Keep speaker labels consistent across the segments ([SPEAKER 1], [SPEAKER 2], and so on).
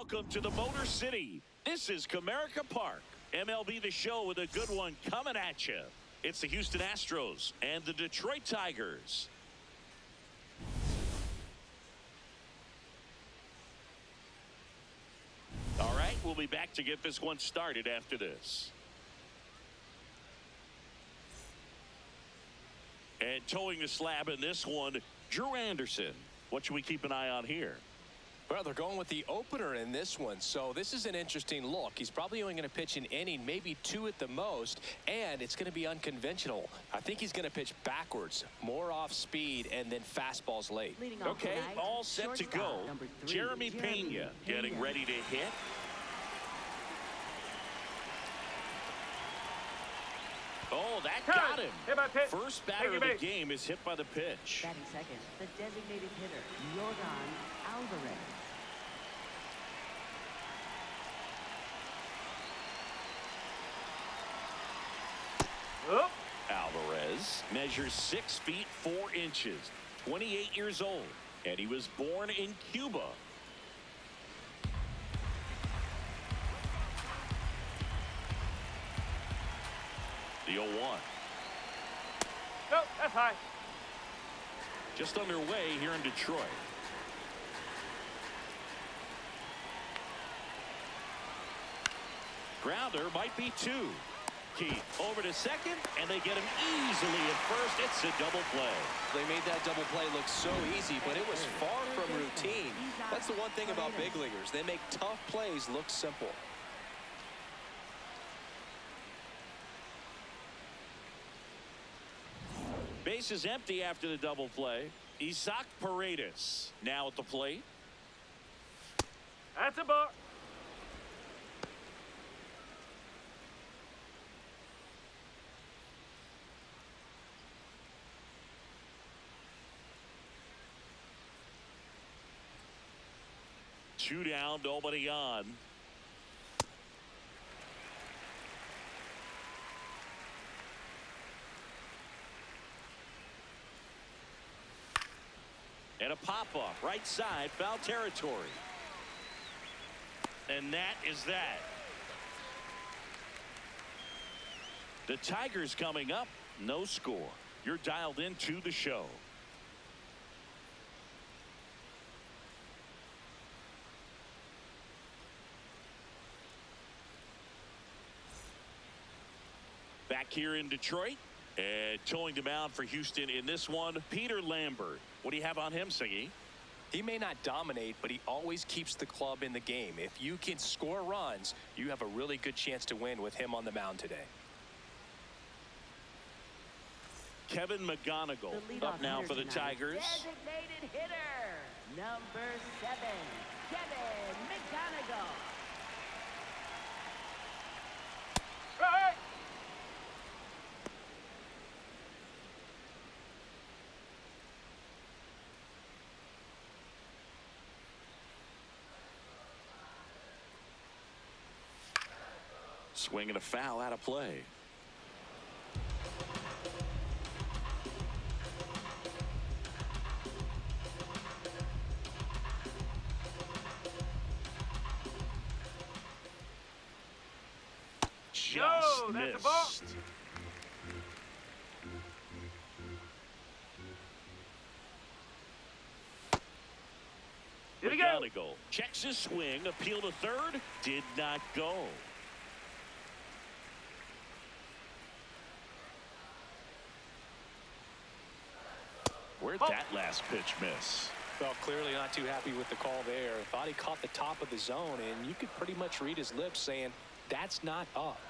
[SPEAKER 1] Welcome to the Motor City. This is Comerica Park. MLB The Show with a good one coming at you. It's the Houston Astros and the Detroit Tigers. All right, we'll be back to get this one started after this. And towing the slab in this one, Drew Anderson. What should we keep an eye on here?
[SPEAKER 2] Well, they're going with the opener in this one, so this is an interesting look. He's probably only going to pitch an inning, maybe two at the most, and it's going to be unconventional. I think he's going to pitch backwards, more off speed, and then fastballs late.
[SPEAKER 1] Okay, all set to go. Jeremy Pena getting ready to hit. Oh, that got him. First batter of the game is hit by the pitch.
[SPEAKER 3] Batting second, the designated hitter, Yordan Alvarez.
[SPEAKER 1] Alvarez measures 6 feet 4 inches, 28 years old, and he was born in Cuba. The 0-1.
[SPEAKER 4] No, that's high.
[SPEAKER 1] Just underway here in Detroit. Grounder might be 2. Keith over to second, and they get him easily at first. It's a double play.
[SPEAKER 2] They made that double play look so easy, but it was far from routine. That's the one thing about big leaguers. They make tough plays look simple.
[SPEAKER 1] Base is empty after the double play. Isaac Paredes now at the plate.
[SPEAKER 4] That's a ball.
[SPEAKER 1] Two down, nobody on. And a pop-up, right side, foul territory. And that is that. The Tigers coming up, no score. You're dialed into the show. Back here in Detroit, and towing the mound for Houston in this one, Peter Lambert. What do you have on him, Siggy?
[SPEAKER 2] He may not dominate, but he always keeps the club in the game. If you can score runs, you have a really good chance to win with him on the mound today.
[SPEAKER 1] Kevin McGonigal up now for the Tigers.
[SPEAKER 3] Designated hitter, number 7, Kevin McGonigal.
[SPEAKER 4] Right.
[SPEAKER 1] Swing and a foul out of play. Just
[SPEAKER 4] that's a ball.
[SPEAKER 1] missed.
[SPEAKER 4] Here we go.
[SPEAKER 1] McGonigal checks his swing, appeal to third, did not go. Where'd that last pitch miss?
[SPEAKER 2] Well, clearly not too happy with the call there. Thought he caught the top of the zone, and you could pretty much read his lips saying, that's not up.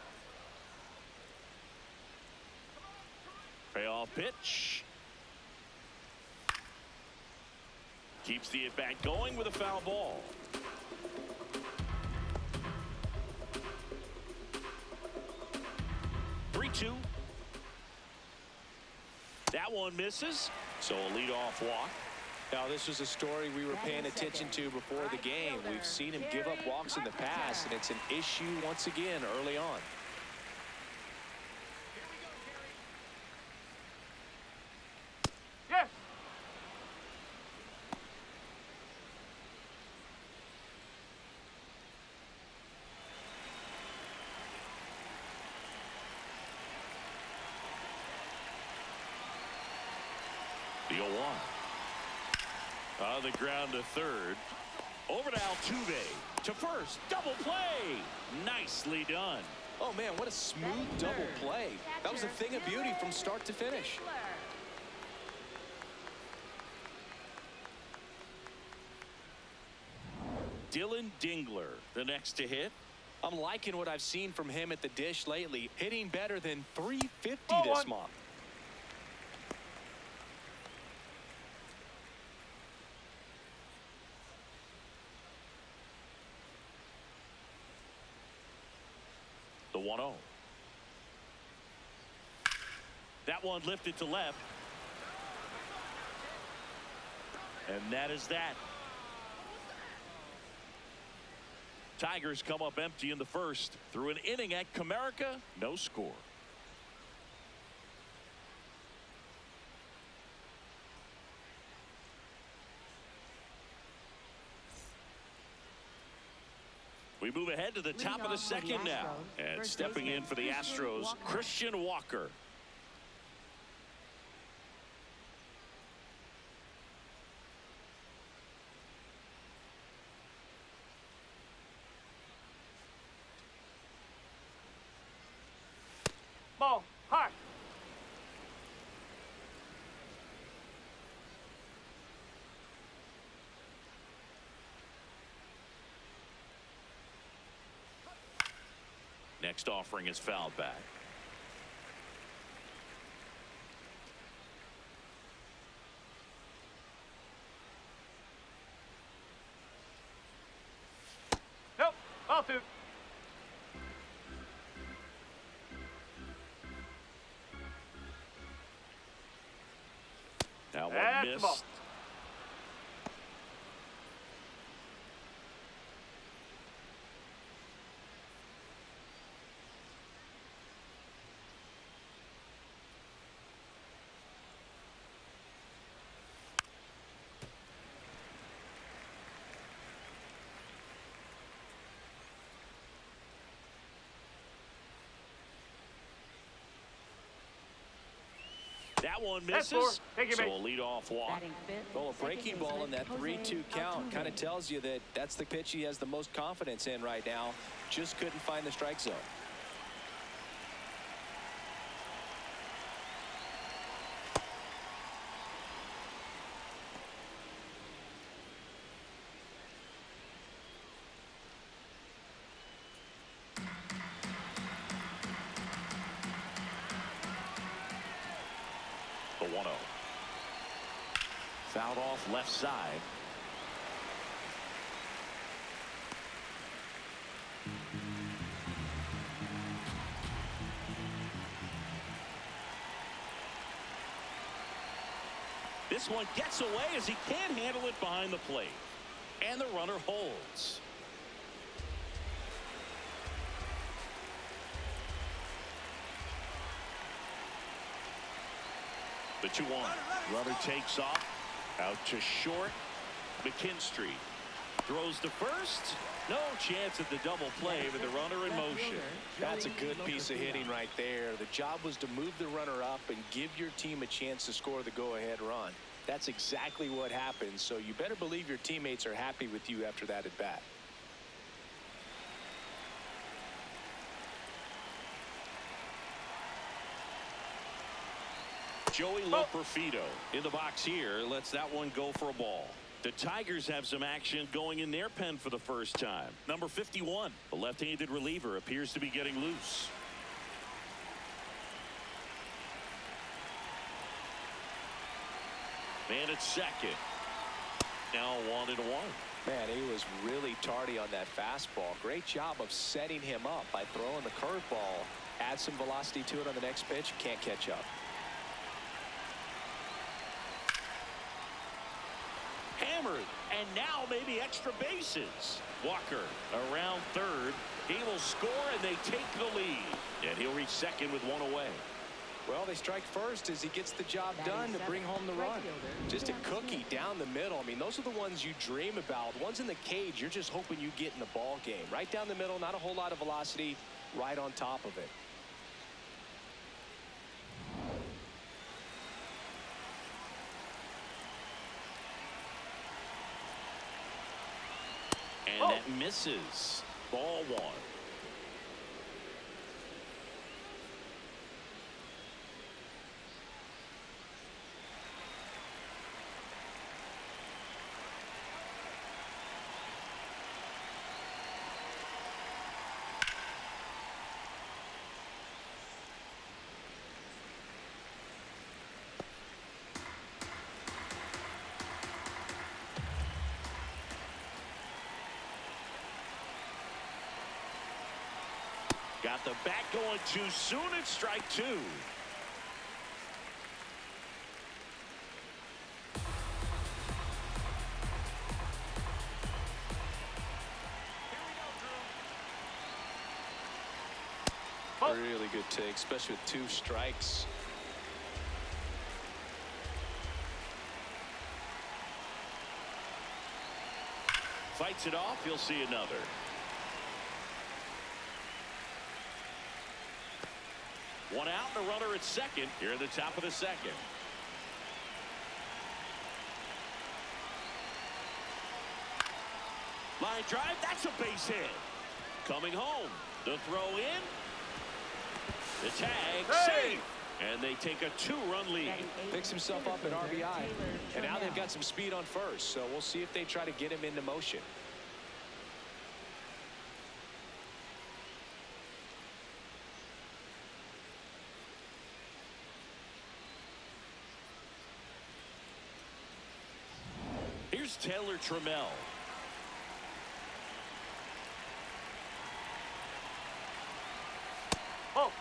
[SPEAKER 1] Payoff pitch. Keeps the at-bat going with a foul ball. Three-two. That one misses, so a leadoff walk.
[SPEAKER 2] Now, this was a story we were paying attention to before the game. We've seen him give up walks in the past, and it's an issue once again early on.
[SPEAKER 4] Yes.
[SPEAKER 1] The 0-1. On the ground to third. Over to Altuve. To first. Double play. Nicely done.
[SPEAKER 2] Oh, man, what a smooth double play. That was a thing of beauty from start to finish.
[SPEAKER 1] Dylan Dingler, the next to hit.
[SPEAKER 2] I'm liking what I've seen from him at the dish lately, hitting better than 350 this month.
[SPEAKER 1] The 1-0. That one lifted to left. And that is that. Tigers come up empty in the first. Through an inning at Comerica, no score. We move ahead to the top of the second now. And stepping in for the Astros, Christian Walker.
[SPEAKER 4] Ball. High.
[SPEAKER 1] Next offering is fouled back.
[SPEAKER 4] Nope. Ball two.
[SPEAKER 1] That one
[SPEAKER 4] That's the ball.
[SPEAKER 1] missed. That one misses.
[SPEAKER 4] Take your
[SPEAKER 1] So
[SPEAKER 4] base.
[SPEAKER 1] a leadoff walk.
[SPEAKER 3] Batting fifth,
[SPEAKER 2] Well, a
[SPEAKER 3] second
[SPEAKER 2] breaking ball
[SPEAKER 3] baseman
[SPEAKER 2] in that
[SPEAKER 3] Jose
[SPEAKER 2] 3-2 count kind of
[SPEAKER 3] Altuve.
[SPEAKER 2] tells you that that's the pitch he has the most confidence in right now. Just couldn't find the strike zone.
[SPEAKER 1] The 1-0. Fouled off left side. This one gets away as he can't handle it behind the plate. And the runner holds. The 2-1. Runner takes off. Out to short. McKinstry throws to first. No chance at the double play with the runner in motion.
[SPEAKER 2] That's a good piece of hitting right there. The job was to move the runner up and give your team a chance to score the go-ahead run. That's exactly what happened, so you better believe your teammates are happy with you after that at bat.
[SPEAKER 1] Joey Loperfido in the box here lets that one go for a ball. The Tigers have some action going in their pen for the first time. Number 51, the left-handed reliever, appears to be getting loose. Man at second. Now 1-1.
[SPEAKER 2] Man, he was really tardy on that fastball. Great job of setting him up by throwing the curveball. Add some velocity to it on the next pitch. Can't catch up.
[SPEAKER 1] Hammered, and now maybe extra bases. Walker around third. He will score, and they take the lead. And he'll reach second with one away.
[SPEAKER 2] Well, they strike first as he gets the job done to bring home the run. Just a cookie down the middle. I mean, those are the ones you dream about. Ones in the cage, you're just hoping you get in the ball game. Right down the middle, not a whole lot of velocity, right on top of it.
[SPEAKER 1] And that misses. Ball one. Got the bat going too soon. It's strike two.
[SPEAKER 2] Really good take, especially with 2 strikes.
[SPEAKER 1] Fights it off. You'll see another. One out and a runner at second here at the top of the second. Line drive. That's a base hit. Coming home. The throw in. The tag. Safe. And they take a 2-run lead.
[SPEAKER 2] Picks himself up at RBI. And now they've got some speed on first. So we'll see if they try to get him into motion.
[SPEAKER 1] Here's Taylor Trammell.
[SPEAKER 4] Oh.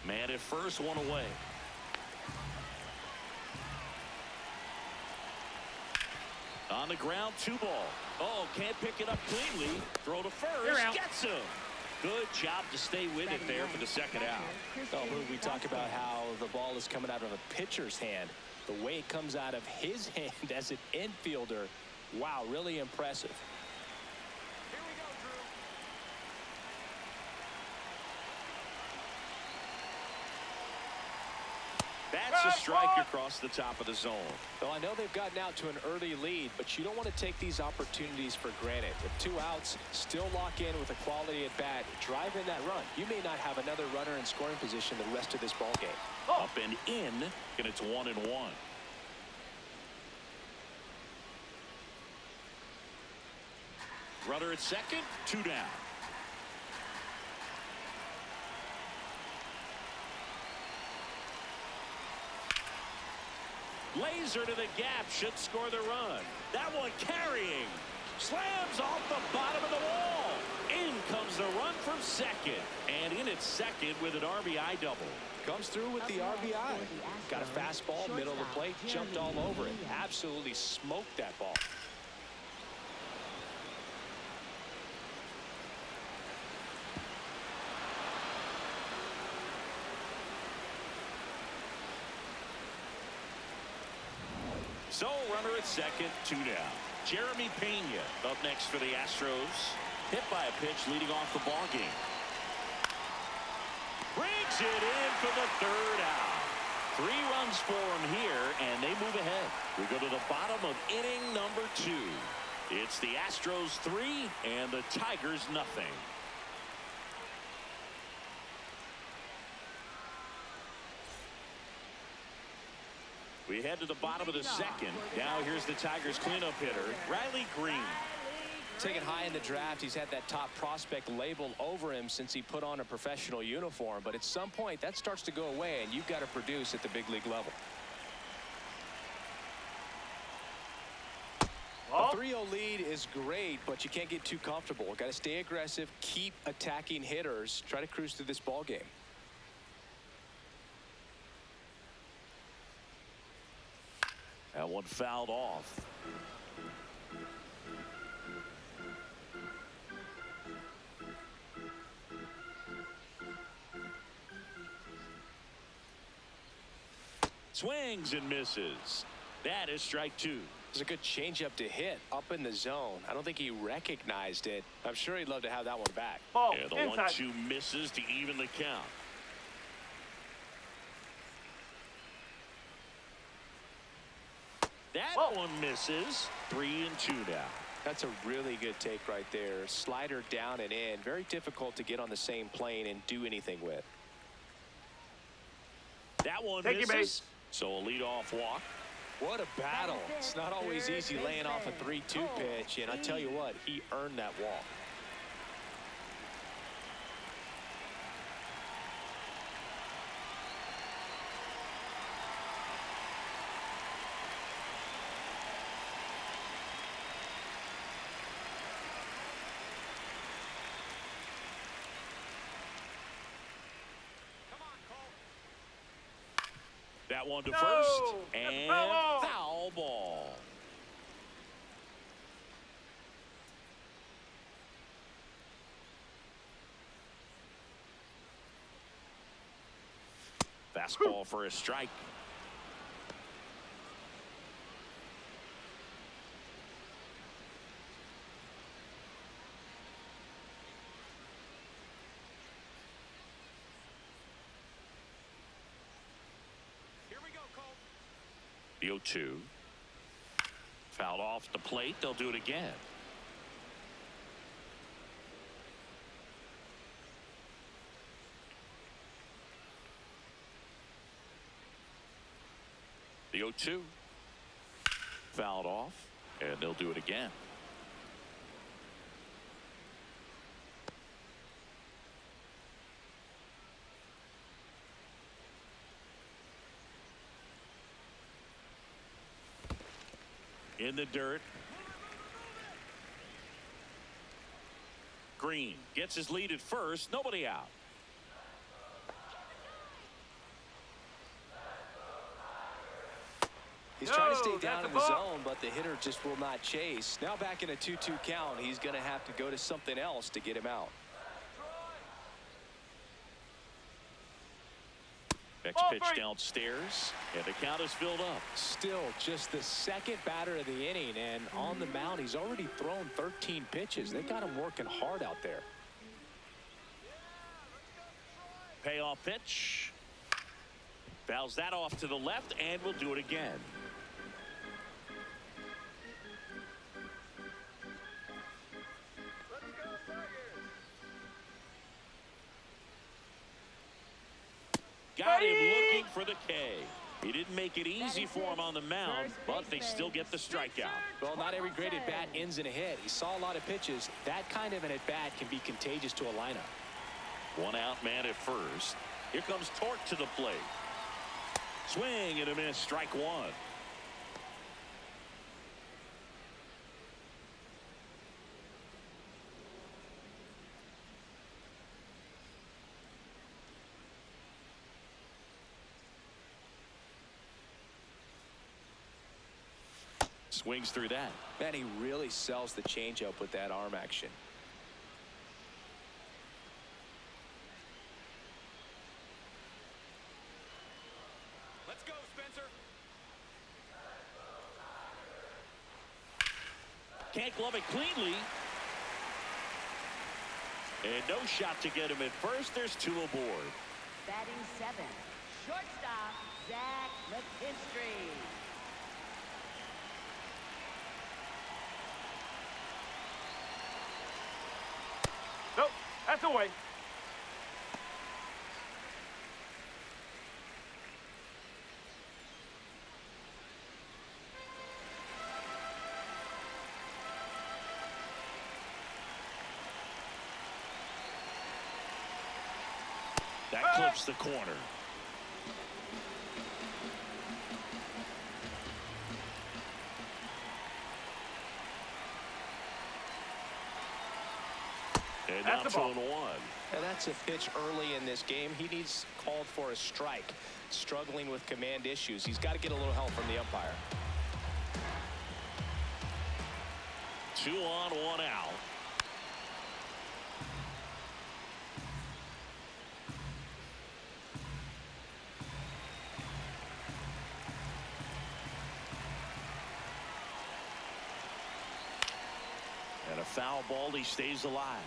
[SPEAKER 1] Man at first, one away. On the ground, 2 ball. Oh, can't pick it up cleanly. Throw to first. Gets him. Good job to stay with it there for the second out.
[SPEAKER 2] Oh, we talk about how the ball is coming out of a pitcher's hand. The way it comes out of his hand as an infielder. Wow, really impressive.
[SPEAKER 4] Here we go, Drew.
[SPEAKER 1] That's a strike across the top of the zone.
[SPEAKER 2] Well, I know they've gotten out to an early lead, but you don't want to take these opportunities for granted. With 2 outs, still lock in with a quality at bat. Drive in that run. You may not have another runner in scoring position the rest of this ball game.
[SPEAKER 1] Up and in, and it's 1-1. Runner at second, 2 down. Laser to the gap, should score the run. That one carrying. Slams off the bottom of the wall. In comes the run from second. And in at second with an RBI double.
[SPEAKER 2] Comes through with the RBI. Got a fastball, middle of the plate, jumped all over it. Absolutely smoked that ball.
[SPEAKER 1] So, runner at second, 2 down. Jeremy Pena up next for the Astros. Hit by a pitch leading off the ball game. Brings it in for the 3rd out. 3 runs for him here, and they move ahead. We go to the bottom of inning number 2. It's the Astros 3 and the Tigers nothing. We head to the bottom of the second. Now here's the Tigers cleanup hitter, Riley Green.
[SPEAKER 2] Taken high in the draft, he's had that top prospect label over him since he put on a professional uniform. But at some point, that starts to go away, and you've got to produce at the big league level. A 3-0 lead is great, but you can't get too comfortable. Got to stay aggressive, keep attacking hitters, try to cruise through this ball game.
[SPEAKER 1] That one fouled off. Swings and misses. That is strike 2.
[SPEAKER 2] It's a good changeup to hit up in the zone. I don't think he recognized it. I'm sure he'd love to have that one back.
[SPEAKER 4] Ball
[SPEAKER 1] Yeah, the
[SPEAKER 4] inside.
[SPEAKER 1] 1-2 misses to even the count. That one misses. 3-2 now.
[SPEAKER 2] That's a really good take right there. Slider down and in. Very difficult to get on the same plane and do anything with.
[SPEAKER 1] That one
[SPEAKER 5] Take your
[SPEAKER 1] misses.
[SPEAKER 5] base.
[SPEAKER 1] So a leadoff walk.
[SPEAKER 2] What a battle. It's not always easy laying off a 3-2 pitch, and I tell you what, he earned that walk.
[SPEAKER 1] That one to
[SPEAKER 5] No!
[SPEAKER 1] first.
[SPEAKER 5] That's
[SPEAKER 1] And
[SPEAKER 5] foul ball.
[SPEAKER 1] foul ball. Fastball for a strike.
[SPEAKER 4] Here we go, Cole.
[SPEAKER 1] The 0-2. Fouled off the plate. They'll do it again. The 0-2. Fouled off, and they'll do it again. In the dirt. Green gets his lead at first. Nobody out.
[SPEAKER 2] He's trying to stay
[SPEAKER 5] No,
[SPEAKER 2] down
[SPEAKER 5] that's
[SPEAKER 2] in
[SPEAKER 5] a
[SPEAKER 2] the
[SPEAKER 5] ball.
[SPEAKER 2] zone, but the hitter just will not chase. Now back in a 2-2 count, he's going to have to go to something else to get him out.
[SPEAKER 1] Next
[SPEAKER 5] Ball
[SPEAKER 1] pitch
[SPEAKER 5] three.
[SPEAKER 1] downstairs, and the count is filled up.
[SPEAKER 2] Still just the second batter of the inning, and on the mound, he's already thrown 13 pitches. They got him working hard out there.
[SPEAKER 1] Payoff pitch. Fouls that off to the left, and we'll do it again. Got him looking for the K. He didn't make it easy for him on the mound, but they still get the strikeout.
[SPEAKER 2] Well, not every great at-bat ends in a hit. He saw a lot of pitches. That kind of an at-bat can be contagious to a lineup.
[SPEAKER 1] One out man at first. Here comes Torque to the plate. Swing and a miss. Strike one. Swings through that.
[SPEAKER 2] Man, he really sells the changeup with that arm action.
[SPEAKER 4] Let's go, Spencer.
[SPEAKER 1] Can't glove it cleanly. And no shot to get him at first. There's two aboard.
[SPEAKER 3] Batting 7, shortstop, Zach McKinstry.
[SPEAKER 5] Nope, that's away.
[SPEAKER 1] That clips the corner. And now
[SPEAKER 5] That's the ball.
[SPEAKER 1] 2-1.
[SPEAKER 2] And that's a pitch early in this game. He needs called for a strike. Struggling with command issues. He's got to get a little help from the umpire.
[SPEAKER 1] 2 on, 1 out. And a foul ball. He stays alive.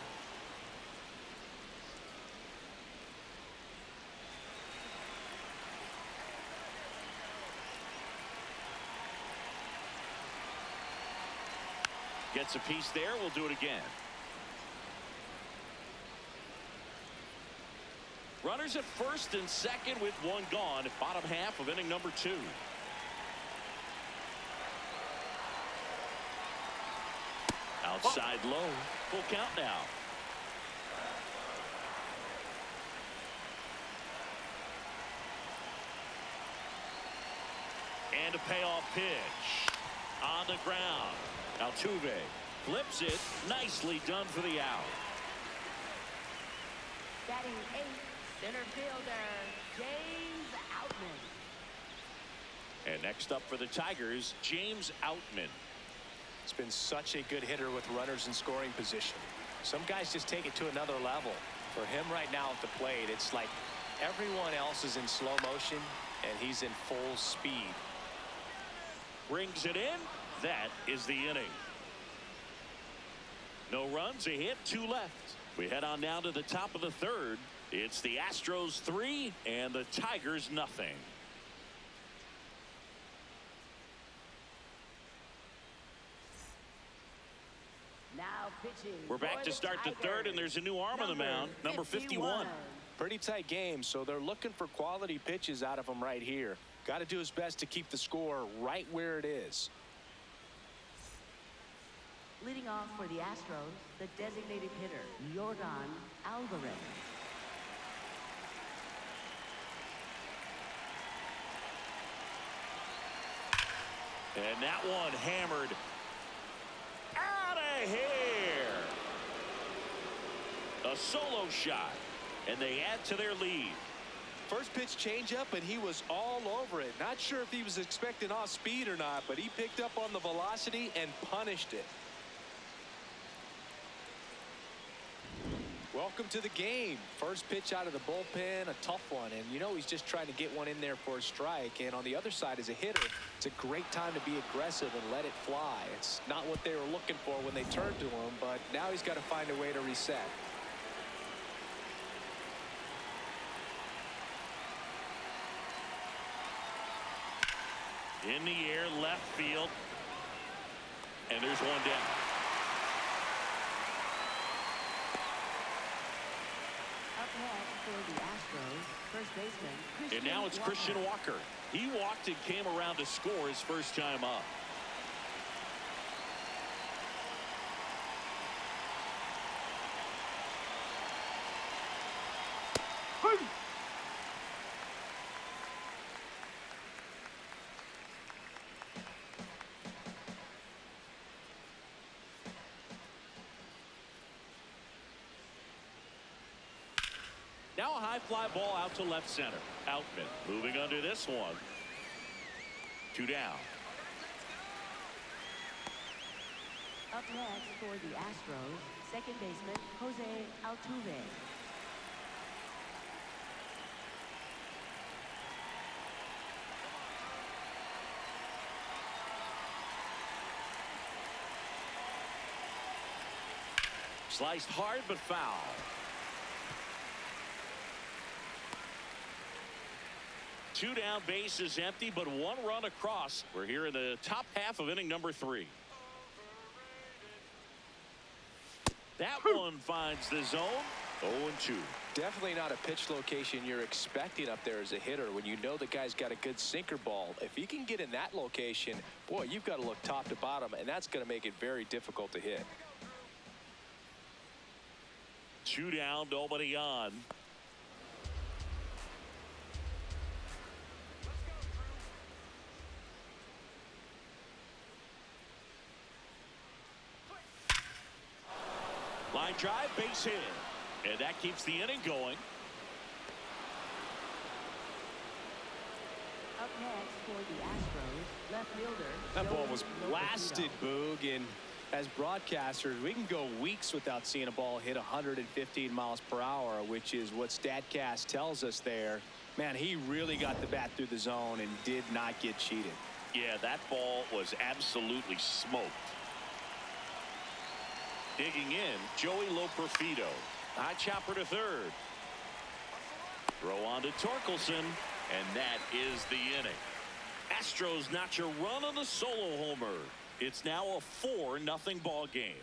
[SPEAKER 1] Gets a piece there. We'll do it again. Runners at first and second with one gone. Bottom half of inning number 2. Outside low. Full count now. And a payoff pitch. On the ground. Altuve flips it. Nicely done for the out.
[SPEAKER 3] Batting 8th, center fielder, James Outman.
[SPEAKER 1] And next up for the Tigers, James Outman.
[SPEAKER 2] It's been such a good hitter with runners in scoring position. Some guys just take it to another level. For him right now at the plate, it's like everyone else is in slow motion and he's in full speed.
[SPEAKER 1] Brings it in. That is the inning. No runs, a hit, 2 left. We head on down to the top of the 3rd. It's the Astros 3 and the Tigers nothing.
[SPEAKER 3] Now pitching.
[SPEAKER 1] We're back to start the 3rd, and there's a new arm on the mound, number 51.
[SPEAKER 2] Pretty tight game, so they're looking for quality pitches out of him right here. Got to do his best to keep the score right where it is.
[SPEAKER 3] Leading off for the Astros, the designated hitter, Yordan Alvarez.
[SPEAKER 1] And that one hammered out of here. A solo shot, and they add to their lead.
[SPEAKER 2] First pitch changeup, and he was all over it. Not sure if he was expecting off speed or not, but he picked up on the velocity and punished it. Welcome to the game. First pitch out of the bullpen, a tough one, and you know he's just trying to get one in there for a strike. And on the other side, as a hitter, it's a great time to be aggressive and let it fly. It's not what they were looking for when they turned to him, but now he's got to find a way to reset.
[SPEAKER 1] In the air, left field, and there's one down.
[SPEAKER 3] Up next for the Astros, first baseman,
[SPEAKER 1] And now it's Christian Walker. He walked and came around to score his first time up. Now a high fly ball out to left center. Outman moving under this one. 2 down.
[SPEAKER 3] Up next for the Astros, second baseman, Jose Altuve.
[SPEAKER 1] Sliced hard but foul. Two down, base is empty, but 1 run across. We're here in the top half of inning number 3. That one finds the zone. 0-2.
[SPEAKER 2] Definitely not a pitch location you're expecting up there as a hitter when you know the guy's got a good sinker ball. If he can get in that location, boy, you've got to look top to bottom, and that's going to make it very difficult to hit.
[SPEAKER 1] 2 down, nobody on. Line drive, base hit. And that keeps the inning going.
[SPEAKER 3] Up next for the Astros, left fielder.
[SPEAKER 6] That ball
[SPEAKER 3] Joey
[SPEAKER 6] was
[SPEAKER 3] Lopez.
[SPEAKER 6] blasted, Boog, and as broadcasters, we can go weeks without seeing a ball hit 115 miles per hour, which is what StatCast tells us there. Man, he really got the bat through the zone and did not get cheated.
[SPEAKER 1] Yeah, that ball was absolutely smoked. Digging in, Joey Lopez. High chopper to third. Throw on to Torkelson, and that is the inning. Astros notch a run on the solo homer. It's now a 4-0 ball game.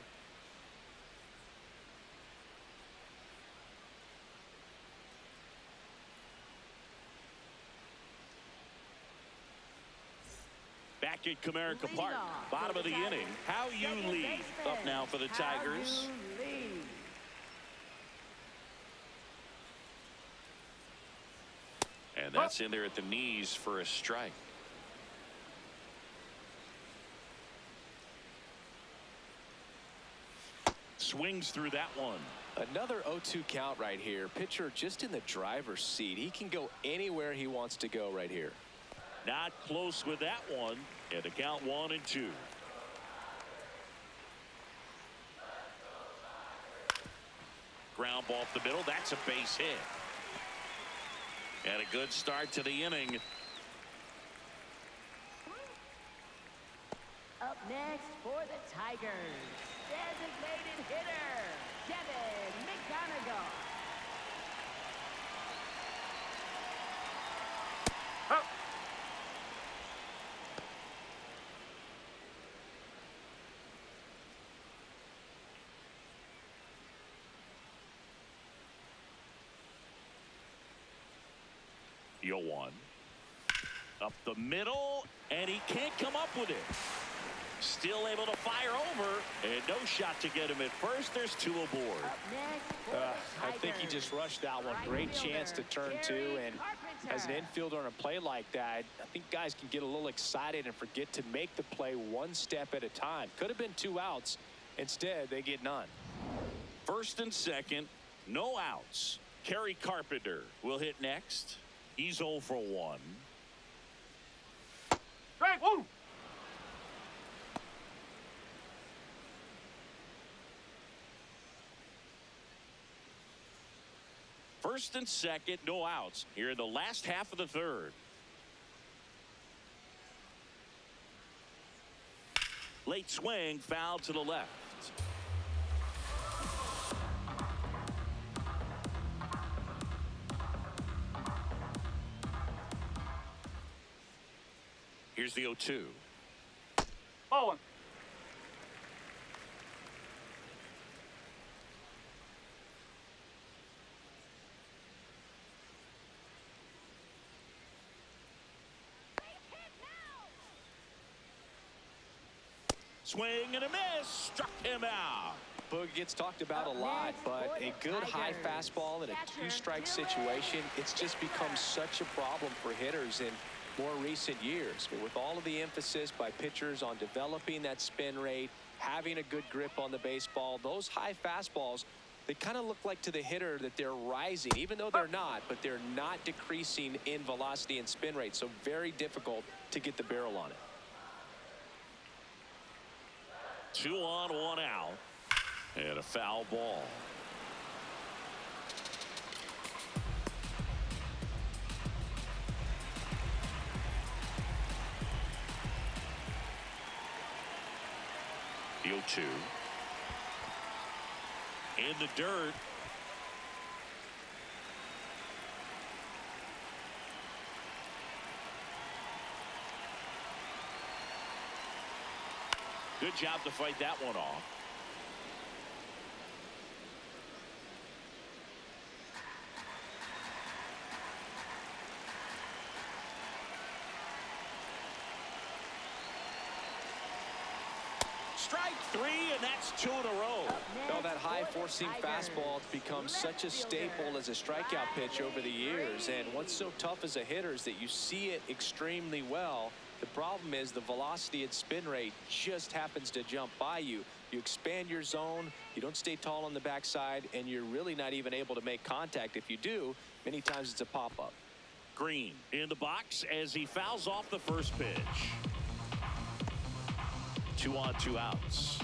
[SPEAKER 1] Back at Comerica Park, bottom of the inning. How you lead up now for the Tigers. And that's in there at the knees for a strike. Swings through that one.
[SPEAKER 2] Another 0-2 count right here. Pitcher just in the driver's seat. He can go anywhere he wants to go right here.
[SPEAKER 1] Not close with that one. And the count 1-2. Ground ball up the middle. That's a base hit. And a good start to the inning.
[SPEAKER 3] Up next for the Tigers, designated hitter, Kevin McGonigal.
[SPEAKER 1] Yo one. Up the middle, and he can't come up with it. Still able to fire over, and no shot to get him at first. There's 2 aboard.
[SPEAKER 3] Up next for the
[SPEAKER 6] I think he just rushed that one. Great chance to turn 2, and as an infielder on a play like that, I think guys can get a little excited and forget to make the play one step at a time. Could have been 2 outs. Instead, they get none.
[SPEAKER 1] First and second, no outs. Kerry Carpenter will hit next. He's 0 for 1.
[SPEAKER 5] Strike one.
[SPEAKER 1] First and second, no outs here in the last half of the third. Late swing, foul to the left. Here's the 0-2.
[SPEAKER 5] Bowling.
[SPEAKER 1] Swing and a miss. Struck him out.
[SPEAKER 6] Boog gets talked about a lot, but a good high fastball in a 2-strike situation, it's just become such a problem for hitters in more recent years. But with all of the emphasis by pitchers on developing that spin rate, having a good grip on the baseball, those high fastballs, they kind of look like to the hitter that they're rising, even though they're not, but they're not decreasing in velocity and spin rate. So very difficult to get the barrel on it.
[SPEAKER 1] 2 on, 1 out. And a foul ball. The 0-2. In the dirt. Good job to fight that one off. Strike 3, and that's 2 in a row.
[SPEAKER 2] Well, that high four-seam fastball has become such a staple as a strikeout pitch over the years. And what's so tough as a hitter is that you see it extremely well. The problem is the velocity and spin rate just happens to jump by you. You expand your zone, you don't stay tall on the backside, and you're really not even able to make contact. If you do, many times it's a pop-up.
[SPEAKER 1] Green in the box as he fouls off the first pitch. 2 on, 2 outs.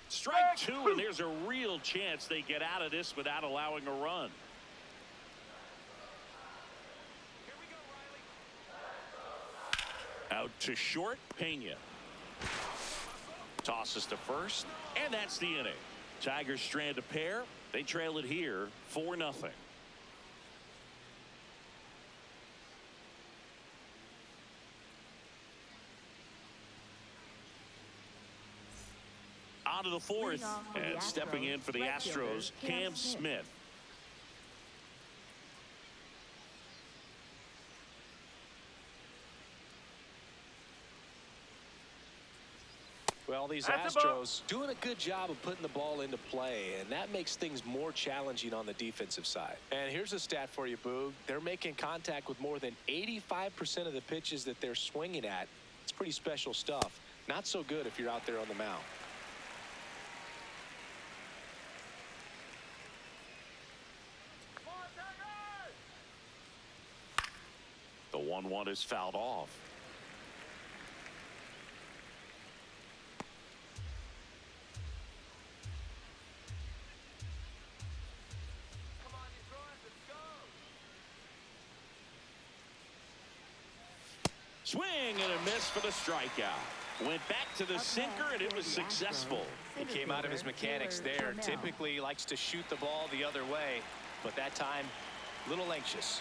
[SPEAKER 1] Strike 2, and there's a real chance they get out of this without allowing a run.
[SPEAKER 4] Here we go, Riley.
[SPEAKER 1] Out to short, Pena. Tosses to first, and that's the inning. Tigers strand a pair. They trail it here 4-0. On to the fourth.
[SPEAKER 3] Leading off for the
[SPEAKER 1] And stepping in for the
[SPEAKER 3] right fielder,
[SPEAKER 1] Astros, Cam Smith.
[SPEAKER 2] Well, these
[SPEAKER 5] That's a ball.
[SPEAKER 2] Astros doing a good job of putting the ball into play, and that makes things more challenging on the defensive side. And here's a stat for you, Boog. They're making contact with more than 85% of the pitches that they're swinging at. It's pretty special stuff. Not so good if you're out there on the mound.
[SPEAKER 1] The 1-1 is fouled off. Swing and a miss for the strikeout. Went back to the sinker and it was successful.
[SPEAKER 2] He came out of his mechanics there. Typically likes to shoot the ball the other way, but that time a little anxious.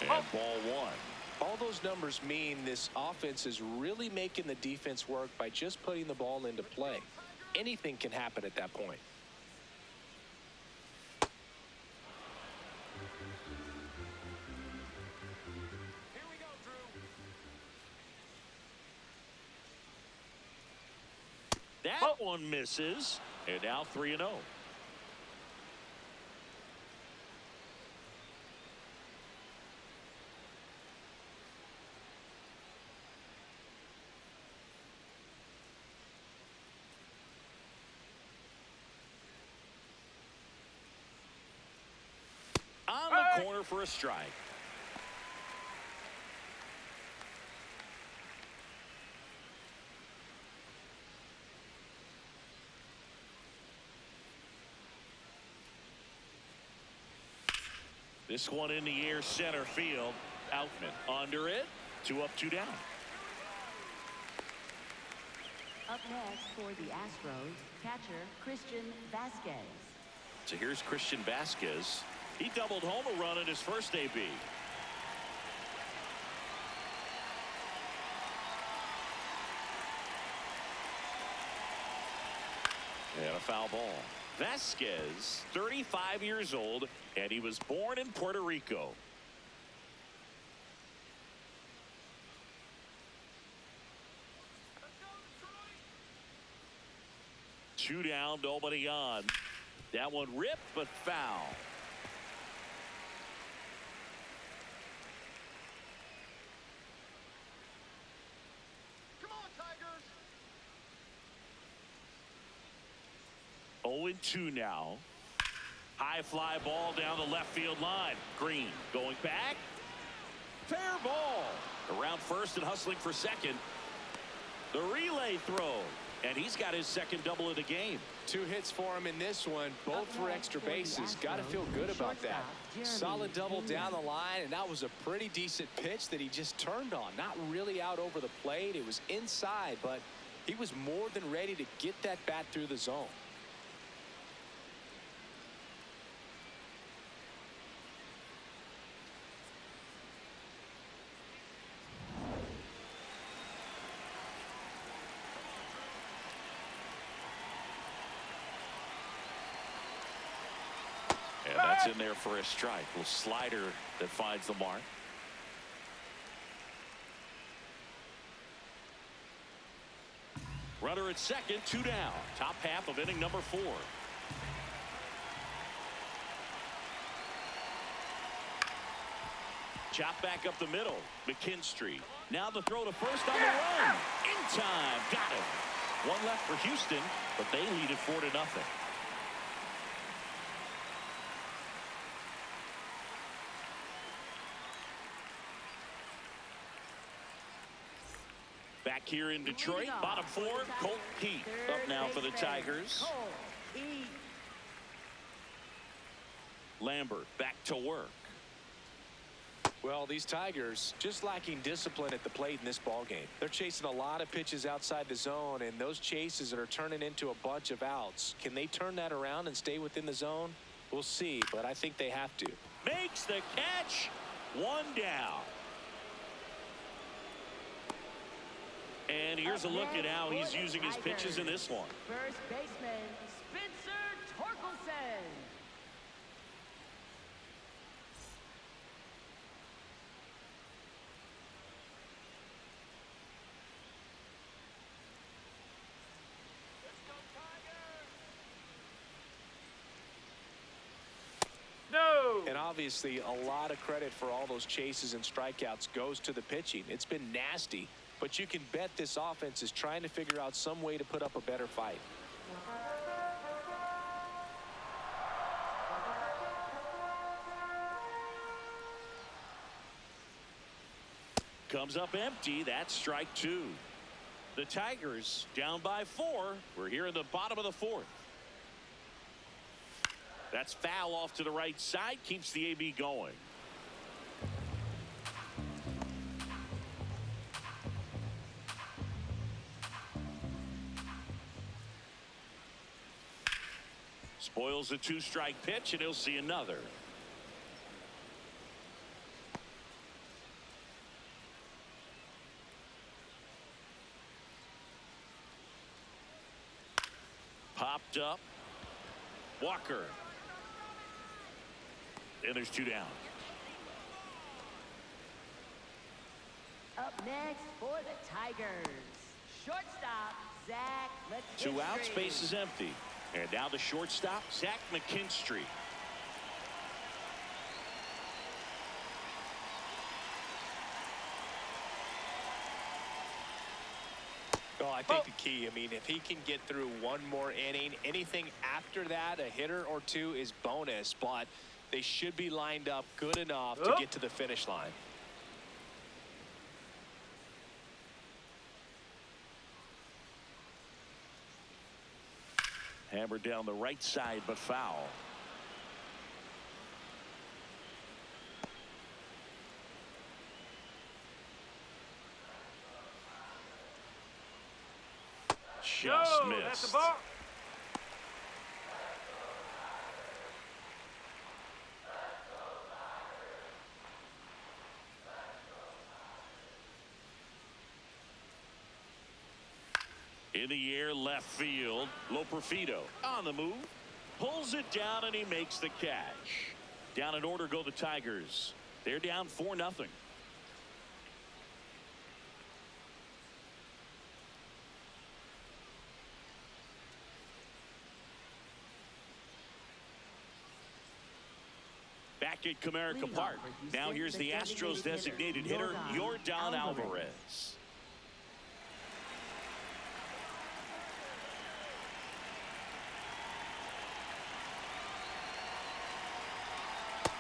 [SPEAKER 1] And ball one.
[SPEAKER 2] All those numbers mean this offense is really making the defense work by just putting the ball into play. Anything can happen at that point.
[SPEAKER 4] Here we go, Drew.
[SPEAKER 1] That one misses. And now 3-0. On the corner for a strike. This one in the air, center field. Outman under it. 2 up, 2 down.
[SPEAKER 3] Up next for the Astros, catcher Christian Vasquez.
[SPEAKER 1] So here's Christian Vasquez. He doubled home a run in his first AB. And a foul ball. Vasquez, 35 years old, and he was born in Puerto Rico. Two down, nobody on. That one ripped, but foul.
[SPEAKER 4] Come on, Tigers.
[SPEAKER 1] 0-2 now. High fly ball down the left field line. Green going back. Fair ball. Around first and hustling for second. The relay throw. And he's got his second double of the game.
[SPEAKER 2] 2 hits for him in this one, both for extra bases. Got to feel good about that. Solid double down the line, and that was a pretty decent pitch that he just turned on. Not really out over the plate. It was inside, but he was more than ready to get that bat through the zone.
[SPEAKER 1] And that's in there for a strike. A little slider that finds the mark. Runner at second, 2 down. Top half of inning number 4. Chop back up the middle. McKinstry. Now the throw to first on the run. In time. Got him. One left for Houston, but they lead it 4-0. Back here in Detroit, bottom 4, Colt Heat up now for the Tigers. Lambert back to work.
[SPEAKER 2] Well, these Tigers just lacking discipline at the plate in this ballgame. They're chasing a lot of pitches outside the zone, and those chases are turning into a bunch of outs. Can they turn that around and stay within the zone? We'll see, but I think they have to.
[SPEAKER 1] Makes the catch. One down. And here's a look at how he's using his pitches in this one.
[SPEAKER 3] First baseman, Spencer Torkelson.
[SPEAKER 5] No.
[SPEAKER 6] And obviously, a lot of credit for all those chases and strikeouts goes to the pitching. It's been nasty, but you can bet this offense is trying to figure out some way to put up a better fight.
[SPEAKER 1] Comes up empty. That's strike two. The Tigers down by 4. We're here in the bottom of the 4th. That's foul off to the right side. Keeps the AB going. Spoils a 2-strike pitch, and he'll see another. Popped up. Walker. And there's 2 down.
[SPEAKER 3] Up next for the Tigers, shortstop, Zach McKinstry.
[SPEAKER 1] 2 outs, base is empty. And now the shortstop, Zach McKinstry.
[SPEAKER 6] Well, I think the key, I mean, if he can get through one more inning, anything after that, a hitter or 2 is bonus, but they should be lined up good enough to get to the finish line.
[SPEAKER 1] Hammered down the right side, but foul. Just
[SPEAKER 5] No,
[SPEAKER 1] missed.
[SPEAKER 5] that's a ball.
[SPEAKER 1] In the air, left field. Loperfido on the move. Pulls it down, and he makes the catch. Down in order go the Tigers. They're down 4-0. Back at Comerica Park. Now here's the Astros designated hitter, Yordan Alvarez.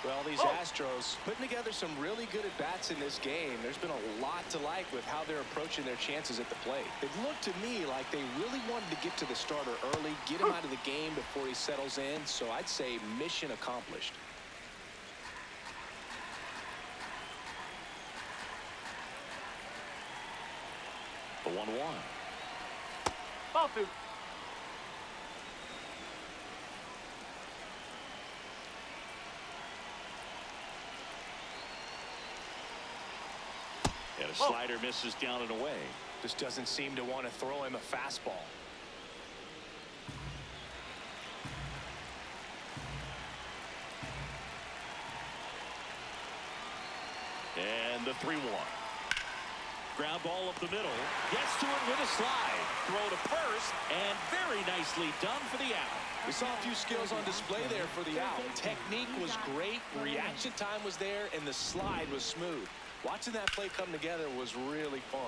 [SPEAKER 6] Well, these Astros putting together some really good at-bats in this game. There's been a lot to like with how they're approaching their chances at the plate. It looked to me like they really wanted to get to the starter early, get him out of the game before he settles in. So I'd say mission accomplished.
[SPEAKER 1] The 1-1.
[SPEAKER 5] Ball 2.
[SPEAKER 1] And a slider misses down and away.
[SPEAKER 6] Just doesn't seem to want to throw him a fastball.
[SPEAKER 1] And the 3-1. Ground ball up the middle. Gets to it with a slide. Throw to first. And very nicely done for the out.
[SPEAKER 6] We saw a few skills on display there for the out. Technique was great. Reaction time was there. And the slide was smooth. Watching that play come together was really fun.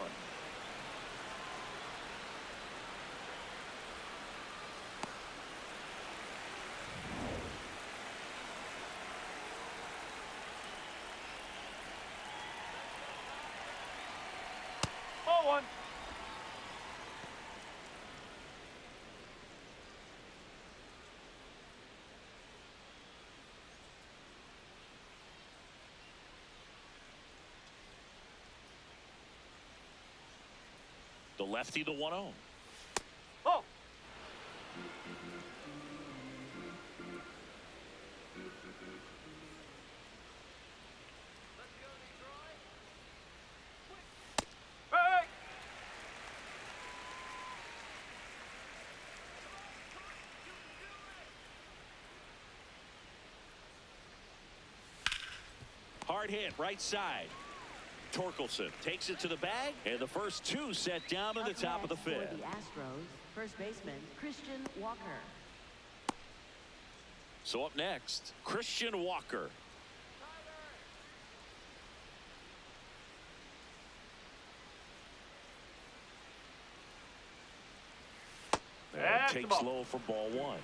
[SPEAKER 5] Ball 1.
[SPEAKER 1] The lefty, the 1-0.
[SPEAKER 5] Ball.
[SPEAKER 1] hard hit right side. Torkelson takes it to the bag, and the first two set down in the top of the
[SPEAKER 3] For
[SPEAKER 1] fifth.
[SPEAKER 3] the Astros, first baseman Christian Walker.
[SPEAKER 1] So up next, Christian Walker. And
[SPEAKER 5] That's the
[SPEAKER 1] takes
[SPEAKER 5] ball.
[SPEAKER 1] low for ball one.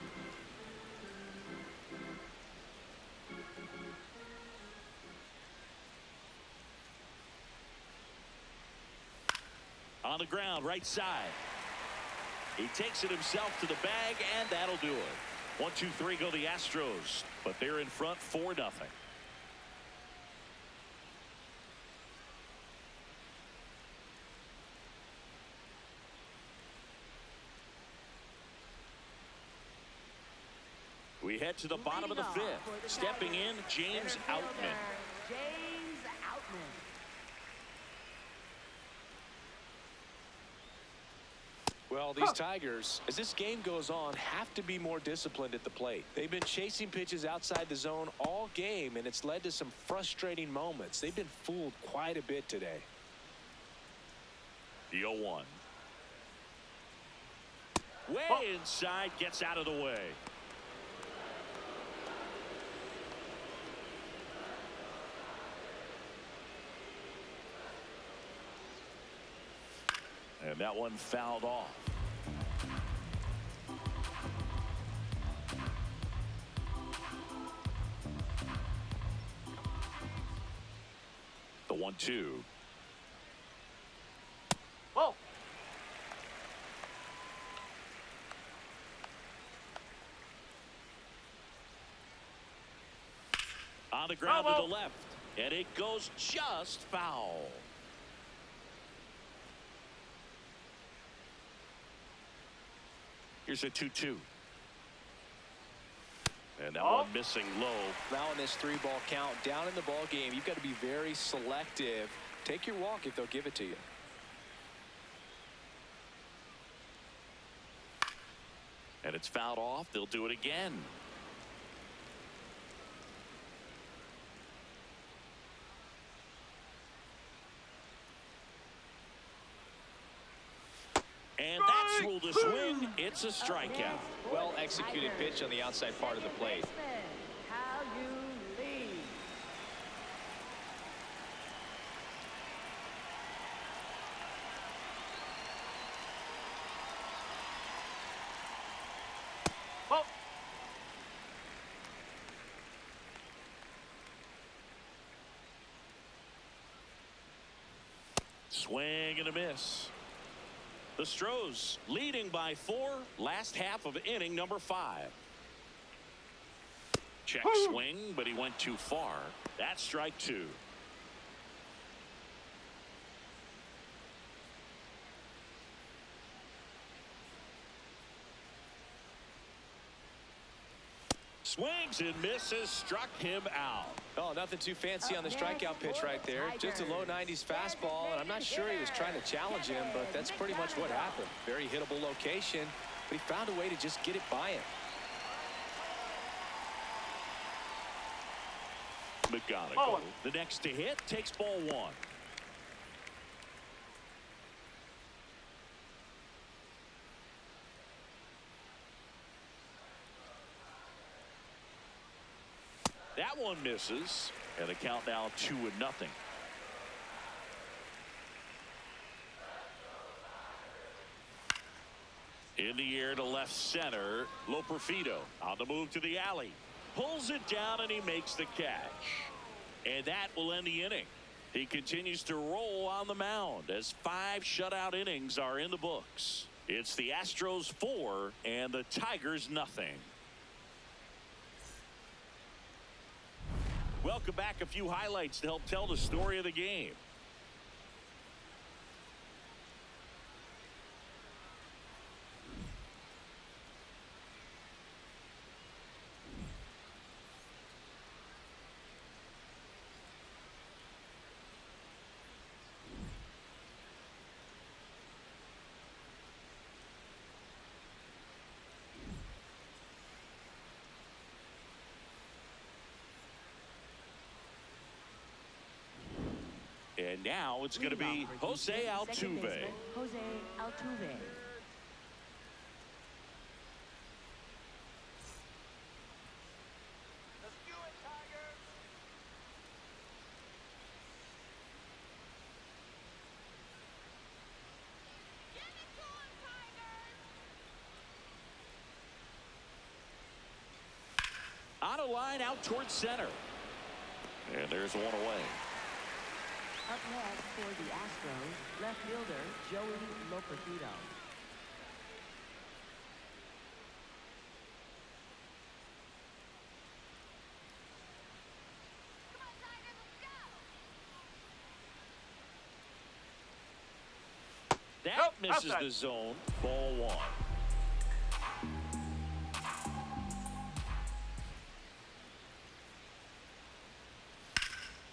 [SPEAKER 1] On the ground, right side. He takes it himself to the bag, and that'll do it. 1, 2, 3 go the Astros, but they're in front 4-0. We head to the bottom of the
[SPEAKER 3] Leading off for
[SPEAKER 1] fifth.
[SPEAKER 3] the
[SPEAKER 1] Stepping in,
[SPEAKER 3] Tigers,
[SPEAKER 1] James
[SPEAKER 3] center
[SPEAKER 1] Outman.
[SPEAKER 3] fielder, James Outman.
[SPEAKER 2] Well, these Tigers, as this game goes on, have to be more disciplined at the plate. They've been chasing pitches outside the zone all game, and it's led to some frustrating moments. They've been fooled quite a bit today.
[SPEAKER 1] The 0-1. Way inside, gets out of the way. And that one fouled off. The 1-2.
[SPEAKER 5] Whoa.
[SPEAKER 1] On the ground
[SPEAKER 5] Bravo.
[SPEAKER 1] to the left. And it goes just foul. Here's a 2-2. And that one missing low.
[SPEAKER 2] Now in this 3-ball count, down in the ball game, you've got to be very selective. Take your walk if they'll give it to you.
[SPEAKER 1] And it's fouled off. They'll do it again. And that's ruled a swing. It's a strikeout.
[SPEAKER 2] Well executed pitch on the outside part of the plate.
[SPEAKER 3] How you lead.
[SPEAKER 5] Oh.
[SPEAKER 1] Swing and a miss. The Astros leading by 4. Last half of inning number 5. Check swing, but he went too far. That's strike 2. Swings and misses, struck him out.
[SPEAKER 2] Oh, nothing too fancy on the strikeout pitch right there. Just a low 90s fastball, and I'm not sure he was trying to challenge him, but that's pretty much what happened. Very hittable location, but he found a way to just get it by him.
[SPEAKER 1] McGonigal, the next to hit, takes ball 1. That one misses, and the count now 2-0. In the air to left center, Loperfido on the move to the alley. Pulls it down, and he makes the catch. And that will end the inning. He continues to roll on the mound as 5 shutout innings are in the books. It's the Astros 4 and the Tigers nothing. Welcome back. A few highlights to help tell the story of the game. And now it's going to be
[SPEAKER 3] Leadoff for
[SPEAKER 1] Jose
[SPEAKER 3] Houston, second
[SPEAKER 1] Altuve.
[SPEAKER 3] baseman, Jose Altuve.
[SPEAKER 4] Let's do it, Tigers.
[SPEAKER 1] On a line out towards center. And there's one away.
[SPEAKER 3] Up next for the Astros, left fielder Joey Loperfido.
[SPEAKER 1] That
[SPEAKER 5] Nope,
[SPEAKER 1] misses
[SPEAKER 5] outside.
[SPEAKER 1] the zone. Ball one.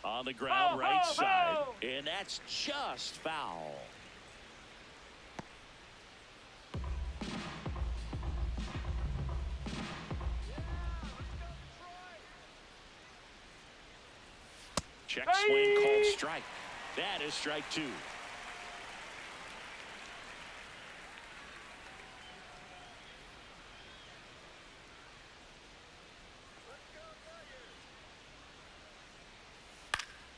[SPEAKER 1] On the ground,
[SPEAKER 5] Ho,
[SPEAKER 1] right
[SPEAKER 5] ho,
[SPEAKER 1] side.
[SPEAKER 5] ho!
[SPEAKER 1] And that's just foul. Check swing called strike. That is strike two.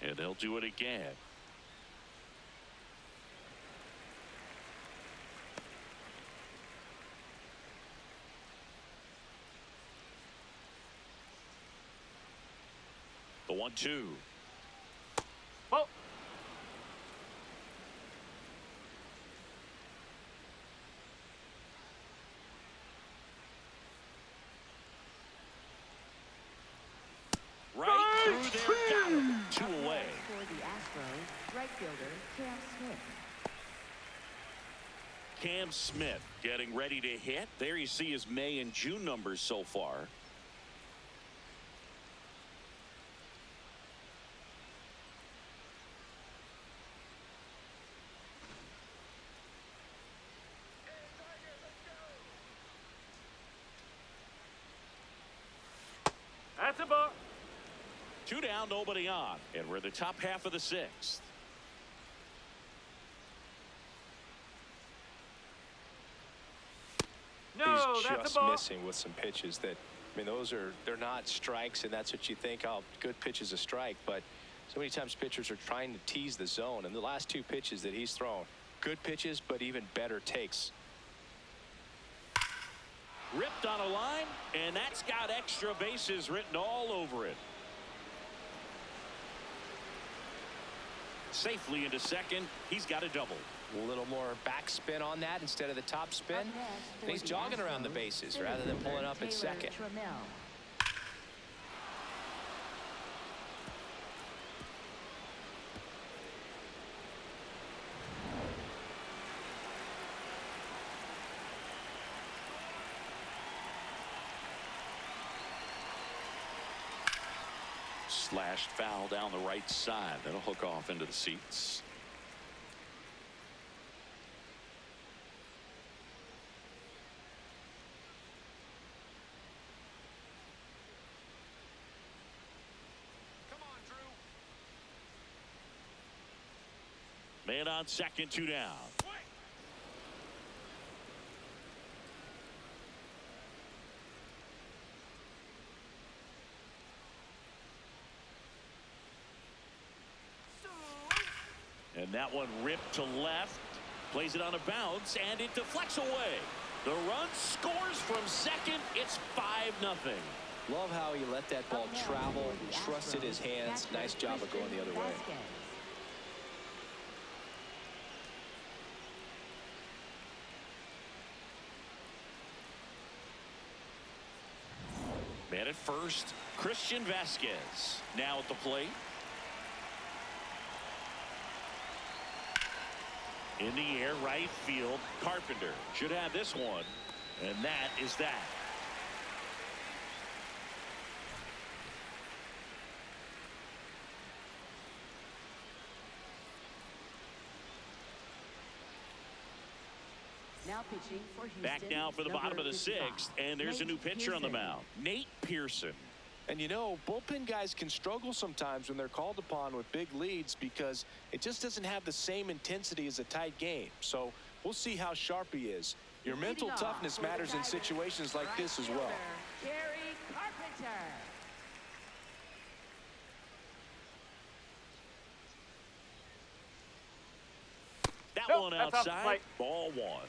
[SPEAKER 1] And they'll do it again. The 1-2.
[SPEAKER 5] Well,
[SPEAKER 1] Right through there. Got him. Two
[SPEAKER 3] Up
[SPEAKER 1] away.
[SPEAKER 3] next for the Astros, right fielder Cam Smith.
[SPEAKER 1] Cam Smith getting ready to hit. There you see his May and June numbers so far.
[SPEAKER 5] that's a ball.
[SPEAKER 1] Two down, nobody on. And we're in the top half of the sixth.
[SPEAKER 5] No,
[SPEAKER 2] He's
[SPEAKER 5] that's
[SPEAKER 2] just
[SPEAKER 5] a ball.
[SPEAKER 2] missing with some pitches that, I mean, they're not strikes, and that's what you think, oh, good pitch is a strike. But so many times pitchers are trying to tease the zone, and the last two pitches that he's thrown, good pitches, but even better takes.
[SPEAKER 1] Ripped on a line, and that's got extra bases written all over it. Safely into second. He's got a double.
[SPEAKER 2] A little more backspin on that instead of the top spin.
[SPEAKER 3] Up next for
[SPEAKER 2] And he's
[SPEAKER 3] the
[SPEAKER 2] jogging around the
[SPEAKER 3] Astros,
[SPEAKER 2] bases
[SPEAKER 3] center
[SPEAKER 2] rather than
[SPEAKER 3] fielder
[SPEAKER 2] pulling up at
[SPEAKER 3] Taylor
[SPEAKER 2] second.
[SPEAKER 3] Trammell.
[SPEAKER 1] Slashed foul down the right side. That'll hook off into the seats.
[SPEAKER 4] Come on, Drew.
[SPEAKER 1] Man on second, two down. And that one ripped to left. Plays it on a bounce, and it deflects away. The run scores from second. It's 5-0.
[SPEAKER 2] Love how he let that ball
[SPEAKER 3] Up next
[SPEAKER 2] travel,
[SPEAKER 3] for the
[SPEAKER 2] trusted his
[SPEAKER 3] Astros,
[SPEAKER 2] hands.
[SPEAKER 3] catcher
[SPEAKER 2] Nice job of going the other
[SPEAKER 3] Christian
[SPEAKER 2] way.
[SPEAKER 3] Vasquez.
[SPEAKER 1] Man at first, Christian Vasquez. Now at the plate. In the air, right field. Carpenter should have this one. And that is that.
[SPEAKER 3] Now pitching for Houston.
[SPEAKER 1] Back now for the bottom of the
[SPEAKER 3] number 55,
[SPEAKER 1] sixth. And there's a new
[SPEAKER 3] Nate
[SPEAKER 1] pitcher on the
[SPEAKER 3] Pearson.
[SPEAKER 1] mound. Nate Pearson.
[SPEAKER 6] And you know, bullpen guys can struggle sometimes when they're called upon with big leads because it just doesn't have the same intensity as a tight game. So we'll see how sharp he is. Your mental toughness matters in situations like this as well.
[SPEAKER 3] Gary Carpenter.
[SPEAKER 1] That
[SPEAKER 5] Nope,
[SPEAKER 1] one
[SPEAKER 5] that's off the
[SPEAKER 1] outside.
[SPEAKER 5] plate.
[SPEAKER 1] Ball one.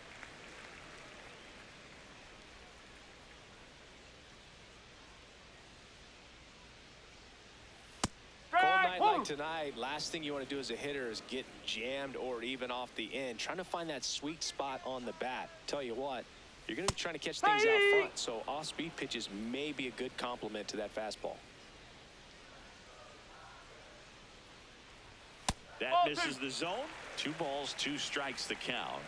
[SPEAKER 6] Cold night like
[SPEAKER 5] Woo!
[SPEAKER 6] tonight, last thing you want to do as a hitter is get jammed or even off the end. Trying to find that sweet spot on the bat. Tell you what, you're going to be trying to catch things out front, so off-speed pitches may be a good complement to that fastball.
[SPEAKER 1] That misses the zone. 2 balls, 2 strikes the count.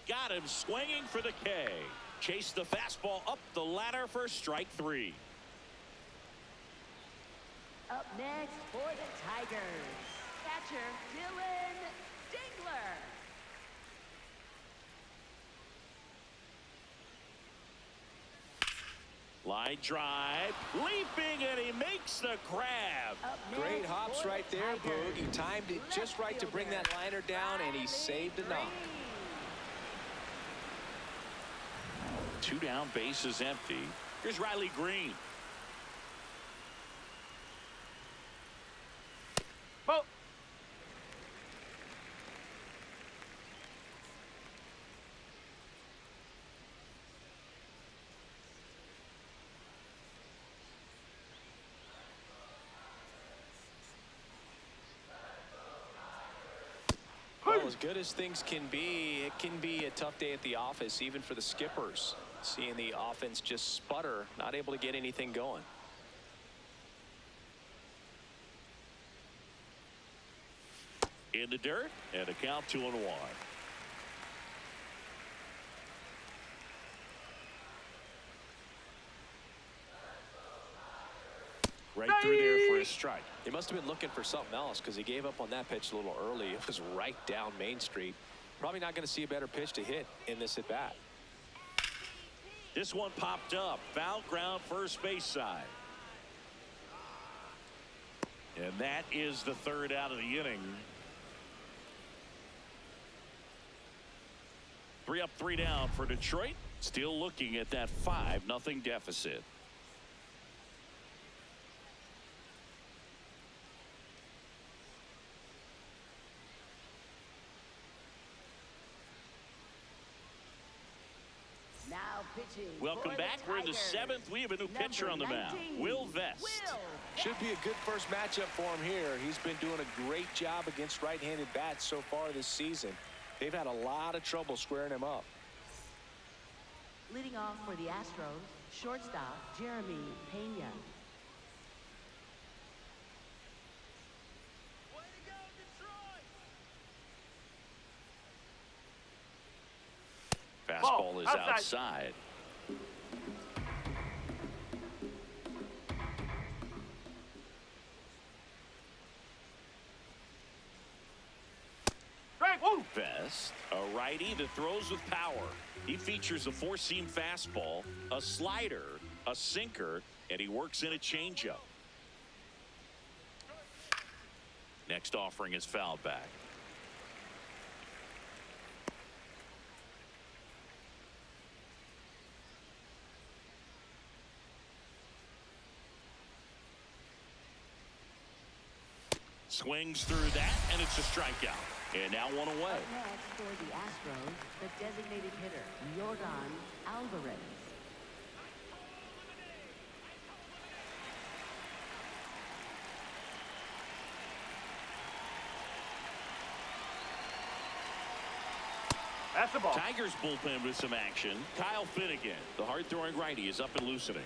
[SPEAKER 1] Got him swinging for the K. Chase the fastball up the ladder for strike 3.
[SPEAKER 3] Up next for the Tigers, catcher Dylan Dingler.
[SPEAKER 1] Line drive, leaping, and he makes the grab.
[SPEAKER 3] Up
[SPEAKER 6] Great
[SPEAKER 3] next
[SPEAKER 6] hops
[SPEAKER 3] for
[SPEAKER 6] right
[SPEAKER 3] the
[SPEAKER 6] there,
[SPEAKER 3] Tigers,
[SPEAKER 6] Boog. He timed it just right to bring that liner down, and he saved a knock.
[SPEAKER 1] 2 down, bases empty. Here's Riley Green.
[SPEAKER 5] Ball.
[SPEAKER 6] Well, as good as things can be, it can be a tough day at the office, even for the skippers. Seeing the offense just sputter, not able to get anything going.
[SPEAKER 1] In the dirt, and a count 2-1. Right through there for a strike.
[SPEAKER 6] He must have been looking for something else because he gave up on that pitch a little early. It was right down Main Street. Probably not going to see a better pitch to hit in this at bat.
[SPEAKER 1] This one popped up. Foul ground, first base side. And that is the 3rd out of the inning. 3 up, 3 down for Detroit. Still looking at that 5-0 deficit.
[SPEAKER 3] Now pitching.
[SPEAKER 1] Welcome
[SPEAKER 3] for
[SPEAKER 1] back. We're in the
[SPEAKER 3] Tigers,
[SPEAKER 1] 7th. We have a new pitcher on the mound.
[SPEAKER 3] 19,
[SPEAKER 1] Will Vest.
[SPEAKER 3] Will
[SPEAKER 6] Should be a good first matchup for him here. He's been doing a great job against right-handed bats so far this season. They've had a lot of trouble squaring him up.
[SPEAKER 3] Leading off for the Astros, shortstop Jeremy Pena.
[SPEAKER 1] Fastball is
[SPEAKER 5] outside.
[SPEAKER 1] outside.
[SPEAKER 5] Strike. Woo!
[SPEAKER 1] Vest, a righty that throws with power. He features a 4-seam fastball, a slider, a sinker, and he works in a changeup. Next offering is fouled back. Swings through that, and it's a strikeout. And now 1 away.
[SPEAKER 3] Up next for the Astros, the designated hitter Yordan Alvarez.
[SPEAKER 5] That's the ball.
[SPEAKER 1] Tigers bullpen with some action. Kyle Finnegan, the hard-throwing righty, is up and loosening.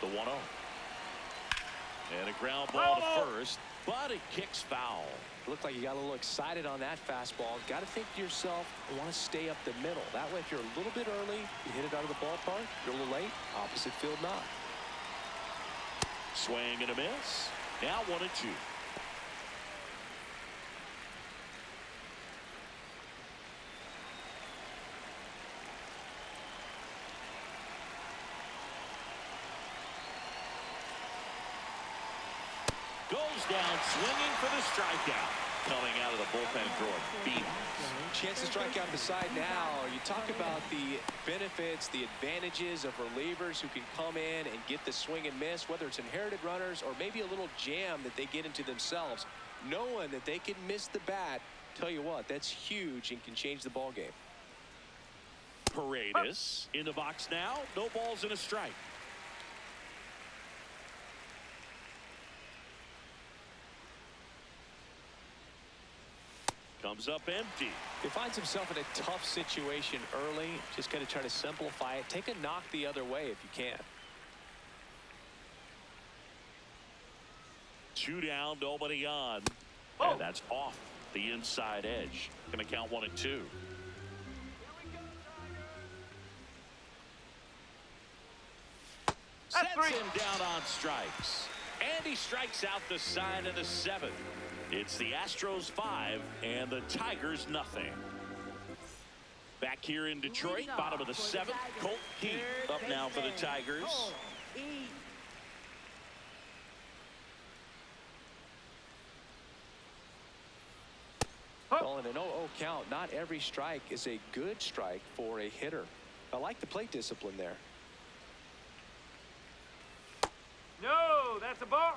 [SPEAKER 1] The 1-0. And a ground ball to first, but it kicks foul.
[SPEAKER 2] Looked like you got a little excited on that fastball. Got to think to yourself, I want to stay up the middle. That way, if you're a little bit early, you hit it out of the ballpark. You're a little late, opposite field not.
[SPEAKER 1] Swing and a miss. Now 1-2. Goes down swinging for the strikeout. Coming out of the bullpen for a beat.
[SPEAKER 2] Chance to strike out the side now. You talk about the benefits, the advantages of relievers who can come in and get the swing and miss, whether it's inherited runners or maybe a little jam that they get into themselves. Knowing that they can miss the bat, tell you what, that's huge and can change the ball game.
[SPEAKER 1] Paredes in the box now. No balls and a strike. Comes up empty.
[SPEAKER 2] He finds himself in a tough situation early. Just got to try to simplify it. Take a knock the other way if you can.
[SPEAKER 1] 2 down, nobody on.
[SPEAKER 5] Oh.
[SPEAKER 1] And that's off the inside edge. Going to count 1-2. Sets him down on strikes. And he strikes out the side of the 7th. It's the Astros 5 and the Tigers nothing. Back here in Detroit, bottom of the 7th. Colt Heath up now for the Tigers.
[SPEAKER 2] Well, in an 0-0 count, not every strike is a good strike for a hitter. I like the plate discipline there.
[SPEAKER 5] No, that's a ball.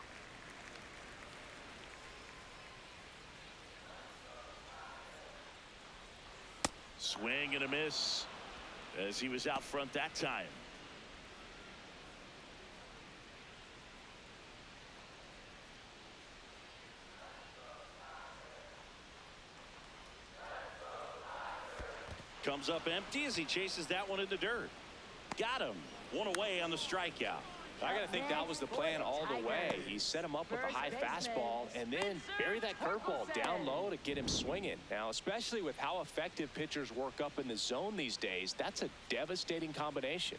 [SPEAKER 1] Swing and a miss as he was out front that time. Comes up empty as he chases that one in the dirt. Got him. 1 away on the strikeout.
[SPEAKER 2] I got to think that was the plan all the way. He set him up with a high fastball and then bury that curveball down low to get him swinging. Now, especially with how effective pitchers work up in the zone these days, that's a devastating combination.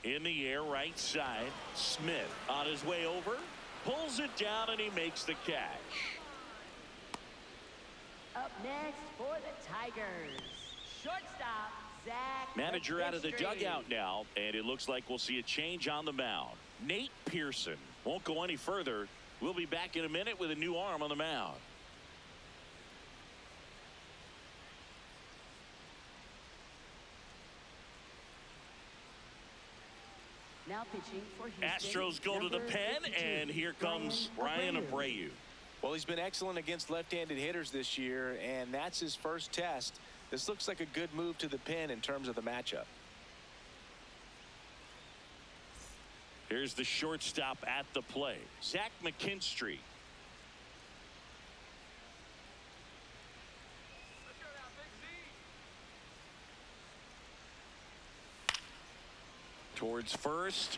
[SPEAKER 1] In the air, right side. Smith on his way over. Pulls it down and he makes the catch.
[SPEAKER 3] Up next for the Tigers, shortstop Zach.
[SPEAKER 1] Manager out of the
[SPEAKER 3] McKinstry.
[SPEAKER 1] dugout now, and it looks like we'll see a change on the mound. Nate Pearson won't go any further. We'll be back in a minute with a new arm on the mound.
[SPEAKER 3] Now pitching for Houston,
[SPEAKER 1] Astros go to the
[SPEAKER 3] number
[SPEAKER 1] pen,
[SPEAKER 3] 52,
[SPEAKER 1] and here comes Ryan Abreu.
[SPEAKER 2] Well, he's been excellent against left-handed hitters this year, and that's his first test. This looks like a good move to the pen in terms of the matchup.
[SPEAKER 1] Here's the shortstop at the play, Zach McKinstry. Towards first.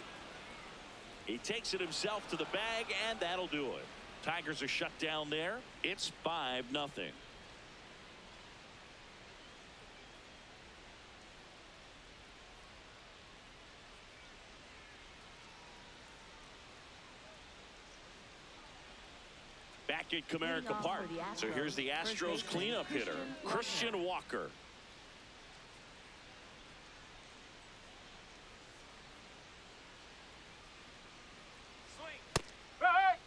[SPEAKER 1] He takes it himself to the bag, and that'll do it. Tigers are shut down there. It's 5-0. Back at Comerica Park. So here's the Astros cleanup hitter, Christian Walker.
[SPEAKER 5] Hey!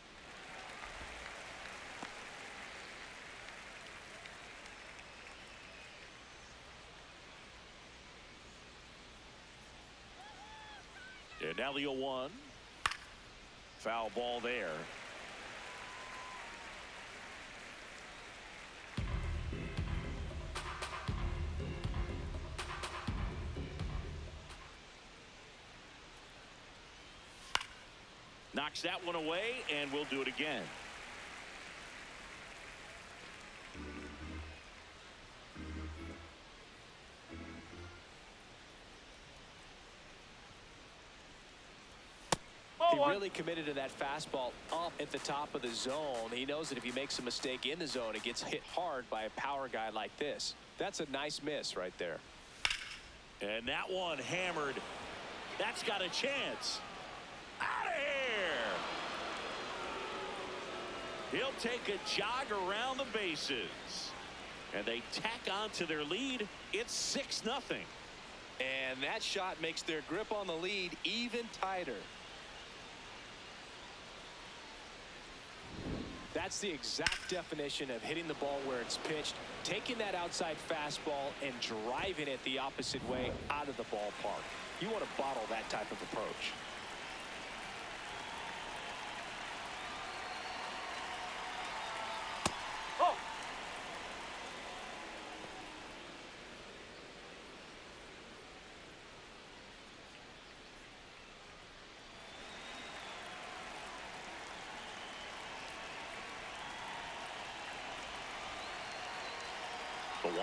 [SPEAKER 1] And now the 0-1. Foul ball there. Knocks that one away, and we'll do it again.
[SPEAKER 5] Ball one.
[SPEAKER 2] really committed to that fastball up at the top of the zone. He knows that if he makes a mistake in the zone, it gets hit hard by a power guy like this. That's a nice miss right there.
[SPEAKER 1] And that one hammered. That's got a chance. Out of here. He'll take a jog around the bases. And they tack on to their lead. It's 6-0.
[SPEAKER 2] And that shot makes their grip on the lead even tighter. That's the exact definition of hitting the ball where it's pitched, taking that outside fastball and driving it the opposite way out of the ballpark. You want to bottle that type of approach.
[SPEAKER 5] Oh.
[SPEAKER 1] The 1-0.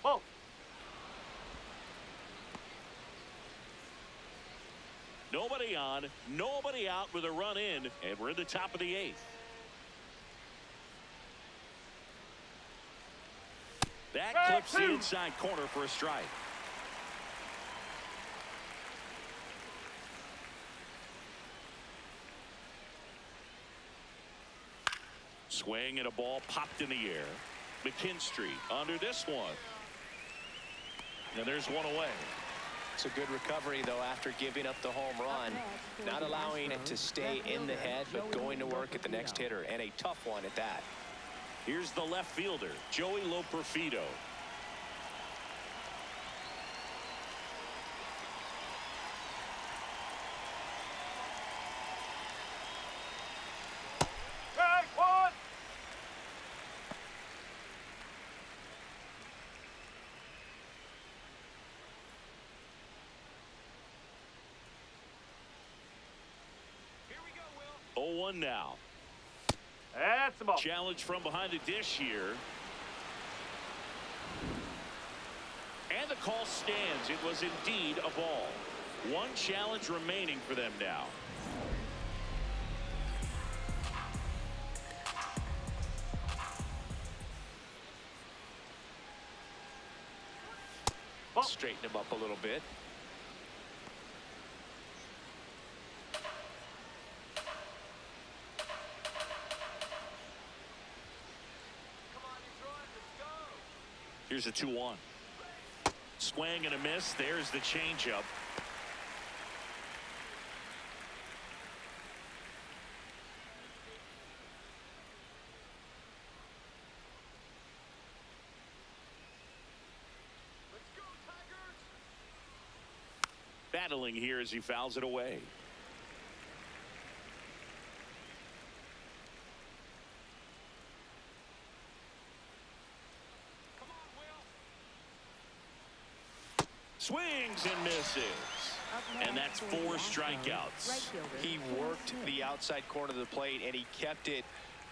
[SPEAKER 5] Ball.
[SPEAKER 1] Nobody on, nobody out with a run in, and we're in the top of the 8th. That clips the inside corner for a strike. Swing and a ball popped in the air. McKinstry under this one. And there's one away.
[SPEAKER 2] It's a good recovery, though, after giving up the home run. Not allowing it to stay in the head, but going to work at the next hitter, and a tough one at that.
[SPEAKER 1] Here's the left fielder, Joey Loperfido.
[SPEAKER 5] Tag one.
[SPEAKER 4] Here we go, Will.
[SPEAKER 1] 0-1 now.
[SPEAKER 5] That's the ball.
[SPEAKER 1] Challenge from behind the dish here. And the call stands. It was indeed a ball. One challenge remaining for them now.
[SPEAKER 2] Straighten him up a little bit.
[SPEAKER 4] Come on, Detroit, let's go.
[SPEAKER 1] Here's a 2-1. Swing and a miss. There's the changeup.
[SPEAKER 4] Let's go, Tigers.
[SPEAKER 1] Battling here as he fouls it away.
[SPEAKER 4] Come on, Will.
[SPEAKER 1] Swings and misses. And that's 4 strikeouts.
[SPEAKER 2] He worked the outside corner of the plate, and he kept it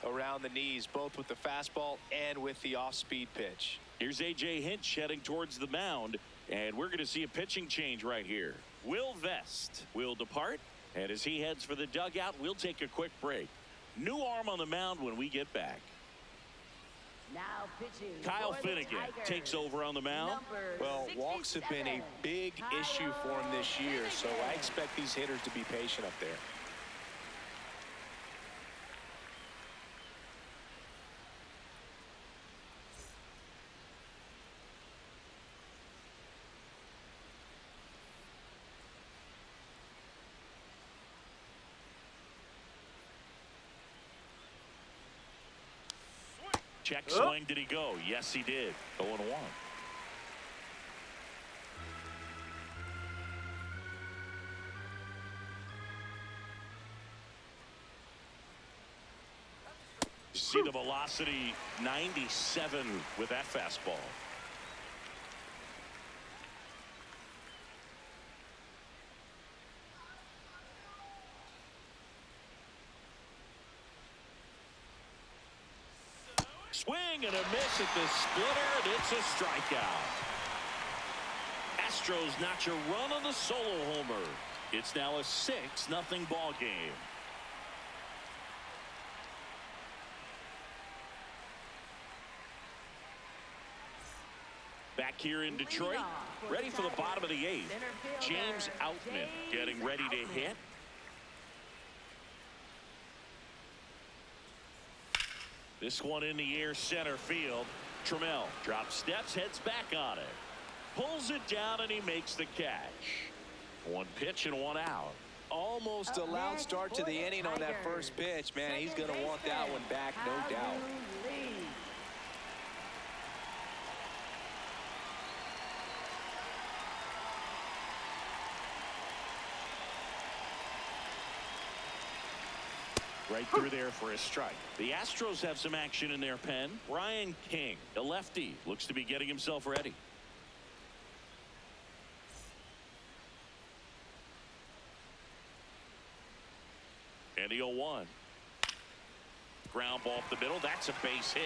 [SPEAKER 2] around the knees, both with the fastball and with the off-speed pitch.
[SPEAKER 1] Here's A.J. Hinch heading towards the mound, and we're going to see a pitching change right here. Will Vest will depart, and as he heads for the dugout, we'll take a quick break. New arm on the mound when we get back.
[SPEAKER 3] Now pitching.
[SPEAKER 1] Kyle
[SPEAKER 3] for the
[SPEAKER 1] Finnegan
[SPEAKER 3] Tigers,
[SPEAKER 1] takes over on the mound.
[SPEAKER 3] number
[SPEAKER 2] Well, walks have been a
[SPEAKER 3] 67,
[SPEAKER 2] big issue for him this year, so I
[SPEAKER 3] Finnegan.
[SPEAKER 2] expect these hitters to be patient up there.
[SPEAKER 1] Check swing. Did he go? Yes, he did. 0-1. See the velocity, 97 with that fastball. swing and a miss at the splitter, and it's a strikeout. Astros notch a run on the solo homer. It's now a 6-0 ball game. Back here in Detroit, ready for the bottom of the 8th. James Outman getting ready to hit. This one in the air, center field. Trammell drops steps, heads back on it. Pulls it down, and he makes the catch. One pitch and one out.
[SPEAKER 2] Almost a loud start to the inning on that first pitch. Man, he's going to want that one back, no doubt.
[SPEAKER 1] Right through there for a strike. The Astros have some action in their pen. Ryan King, a lefty, looks to be getting himself ready. And the 0-1. Ground ball up the middle. That's a base hit.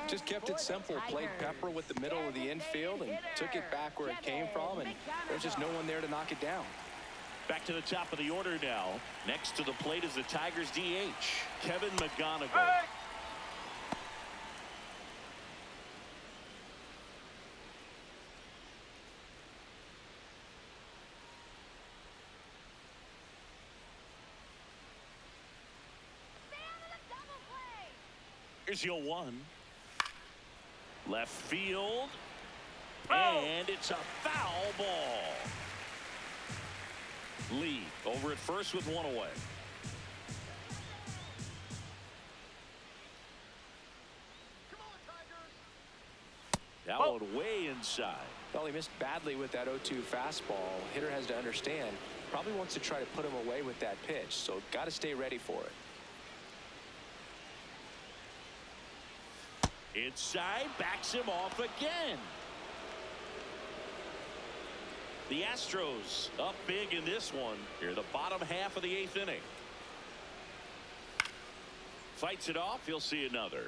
[SPEAKER 2] Just kept it simple. Played pepper with the middle of the infield and took it back where it came from, and there's just no one there to knock it down.
[SPEAKER 1] Back to the top of the order now. Next to the plate is the Tigers DH, Kevin McGonigal.
[SPEAKER 5] Hey!
[SPEAKER 1] Here's your 1. Left field. And it's a foul ball. Lee over at first with one away. That one way inside.
[SPEAKER 2] Well, he missed badly with that 0-2 fastball. Hitter has to understand, probably wants to try to put him away with that pitch, so got to stay ready for it.
[SPEAKER 1] Inside, backs him off again. The Astros up big in this one. Here, the bottom half of the 8th inning. Fights it off. He'll see another.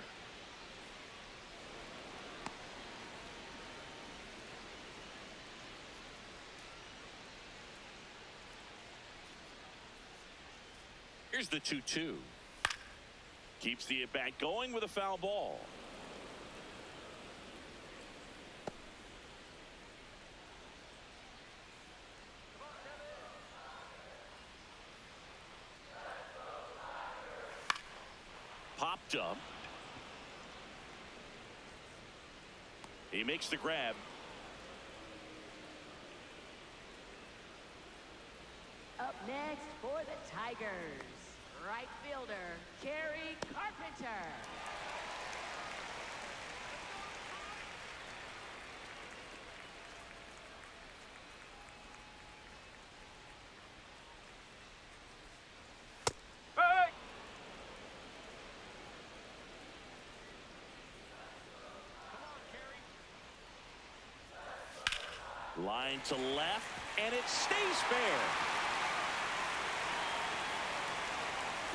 [SPEAKER 1] Here's the 2-2. Keeps the at-bat going with a foul ball. Popped up. He makes the grab.
[SPEAKER 3] Up next for the Tigers, right fielder, Kerry Carpenter.
[SPEAKER 5] Hey!
[SPEAKER 1] Line to left, and it stays fair.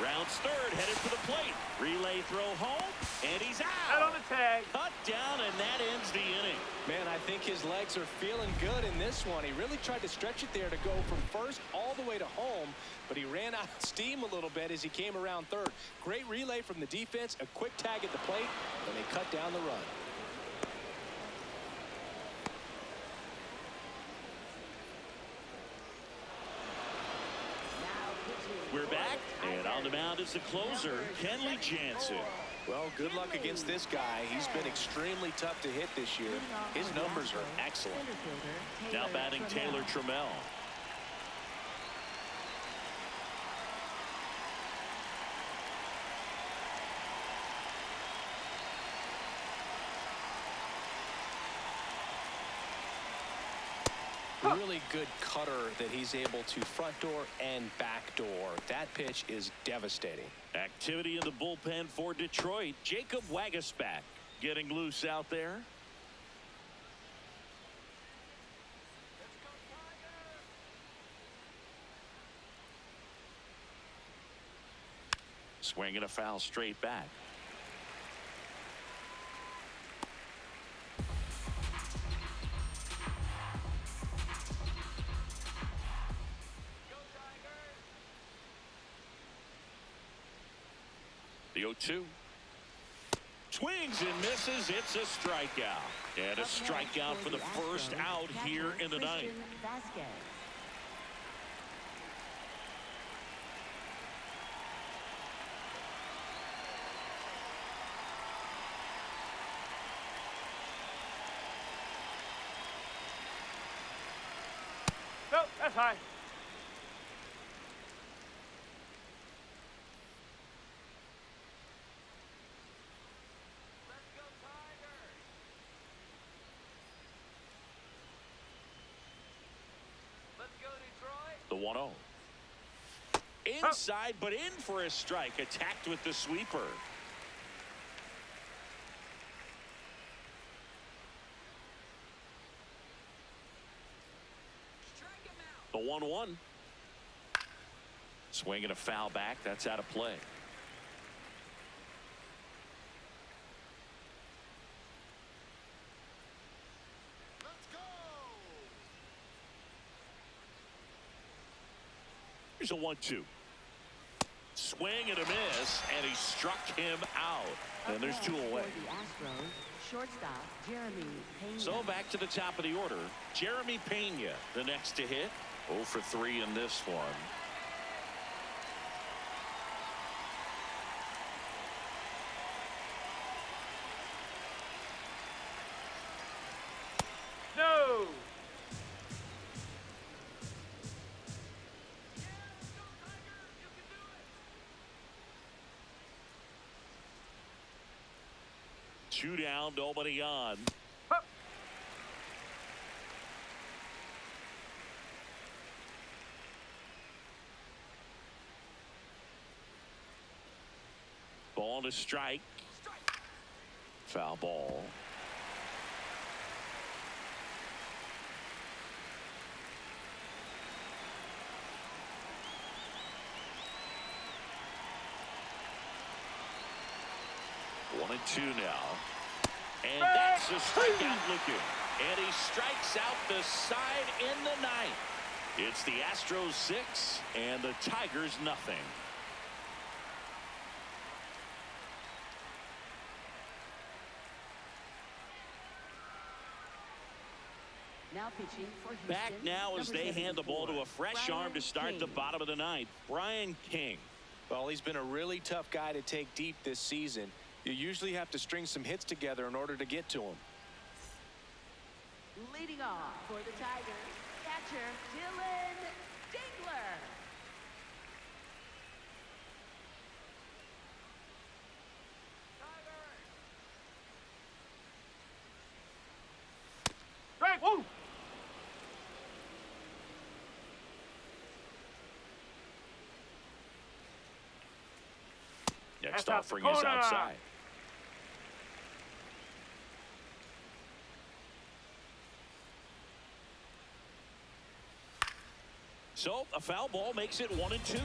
[SPEAKER 1] Rounds third, headed for the plate. Relay throw home, and he's
[SPEAKER 5] Head on
[SPEAKER 1] out.
[SPEAKER 5] the tag.
[SPEAKER 1] Cut down, and that ends the inning.
[SPEAKER 2] Man, I think his legs are feeling good in this one. He really tried to stretch it there to go from first all the way to home, but he ran out of steam a little bit as he came around third. Great relay from the defense, a quick tag at the plate, and they cut down the run.
[SPEAKER 1] We're back, and on the mound is the closer, Kenley Jansen.
[SPEAKER 2] Well, good luck against this guy. He's been extremely tough to hit this year. His numbers are excellent.
[SPEAKER 1] Now batting Taylor Trammell.
[SPEAKER 2] Really good cutter that he's able to front door and back door. That pitch is devastating.
[SPEAKER 1] Activity in the bullpen for Detroit. Jacob Wagasback getting loose out there. Swing and a foul straight back. The 0-2. Swings and misses. It's a strikeout. And a strikeout for the first out here in the ninth.
[SPEAKER 5] Nope, that's high.
[SPEAKER 1] The 1-0. Inside, but in for a strike. Attacked with the sweeper. The 1-1. Swing and a foul back. That's out of play. Here's a 1-2. Swing and a miss, and he struck him out. And there's two away.
[SPEAKER 3] The Astros, shortstop Jeremy Pena.
[SPEAKER 1] So back to the top of the order. Jeremy Pena, the next to hit. 0 for 3 in this one.
[SPEAKER 5] No.
[SPEAKER 1] Two down, nobody on.
[SPEAKER 5] Hup.
[SPEAKER 1] Ball to strike. Foul ball. One and two now. And that's a strikeout looking. And he strikes out the side in the ninth. It's the Astros 6 and the Tigers nothing.
[SPEAKER 3] Now pitching for Houston.
[SPEAKER 1] Back now as they hand the ball to a fresh arm to start the bottom of the ninth. Brian King.
[SPEAKER 6] Well, he's been a really tough guy to take deep this season. You usually have to string some hits together in order to get to him.
[SPEAKER 3] Leading off for the Tigers, catcher Dylan Dingler.
[SPEAKER 5] Strike. Woo.
[SPEAKER 1] Next
[SPEAKER 5] That's
[SPEAKER 1] offering
[SPEAKER 5] out
[SPEAKER 1] is
[SPEAKER 5] the corner.
[SPEAKER 1] outside. So a foul ball makes it 1 and 2.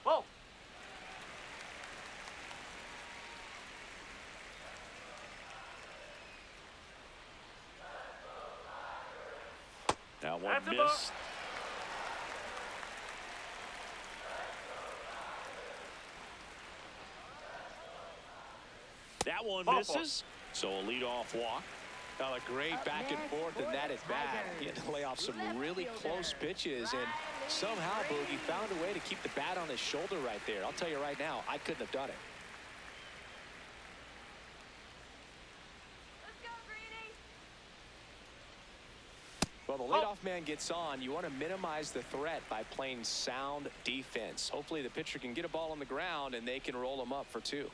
[SPEAKER 5] Whoa.
[SPEAKER 1] That one
[SPEAKER 5] That's a ball.
[SPEAKER 1] missed. That one
[SPEAKER 5] Ball.
[SPEAKER 1] misses. So a leadoff walk.
[SPEAKER 6] Now a great back and forth, and that at bat. He had to lay off some really close pitches, and somehow Boogie found a way to keep the bat on his shoulder right there. I'll tell you right now, I couldn't have done it.
[SPEAKER 4] Let's go, Greeny.
[SPEAKER 6] Well, the leadoff man gets on. You want to minimize the threat by playing sound defense. Hopefully the pitcher can get a ball on the ground, and they can roll him up for 2.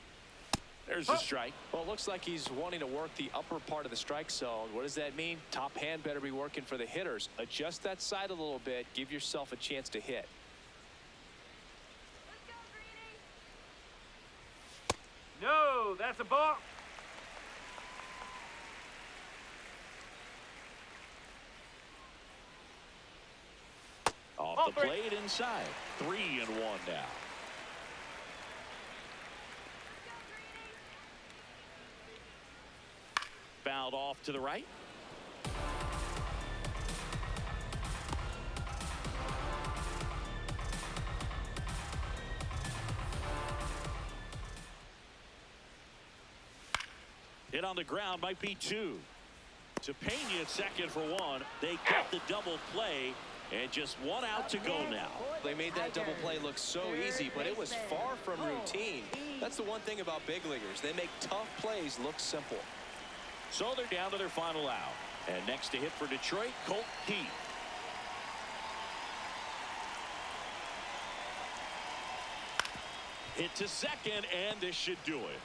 [SPEAKER 1] There's the strike.
[SPEAKER 6] Well, it looks like he's wanting to work the upper part of the strike zone. What does that mean? Top hand better be working for the hitters. Adjust that side a little bit. Give yourself a chance to hit.
[SPEAKER 4] Let's go, Greeny.
[SPEAKER 5] No, that's a ball.
[SPEAKER 1] The plate inside. 3-1 now. Fouled off to the right. Hit on the ground, might be 2. To Pena at second for 1. They cut the double play, and just 1 out to go now.
[SPEAKER 2] They made that double play look so easy, but it was far from routine. That's the one thing about big leaguers. They make tough plays look simple.
[SPEAKER 1] So they're down to their final out. And next to hit for Detroit, Colt Keith. Hit to second, and this should do it.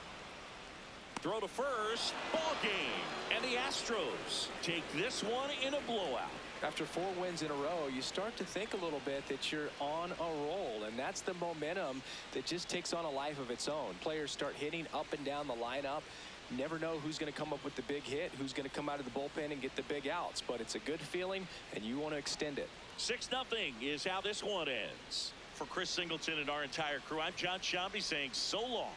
[SPEAKER 1] Throw to first, ball game. And the Astros take this one in a blowout.
[SPEAKER 2] After 4 wins in a row, you start to think a little bit that you're on a roll, and that's the momentum that just takes on a life of its own. Players start hitting up and down the lineup. Never know who's going to come up with the big hit, who's going to come out of the bullpen and get the big outs, but it's a good feeling, and you want to extend it.
[SPEAKER 1] 6-0 is how this one ends. For Chris Singleton and our entire crew, I'm John Shambi saying so long.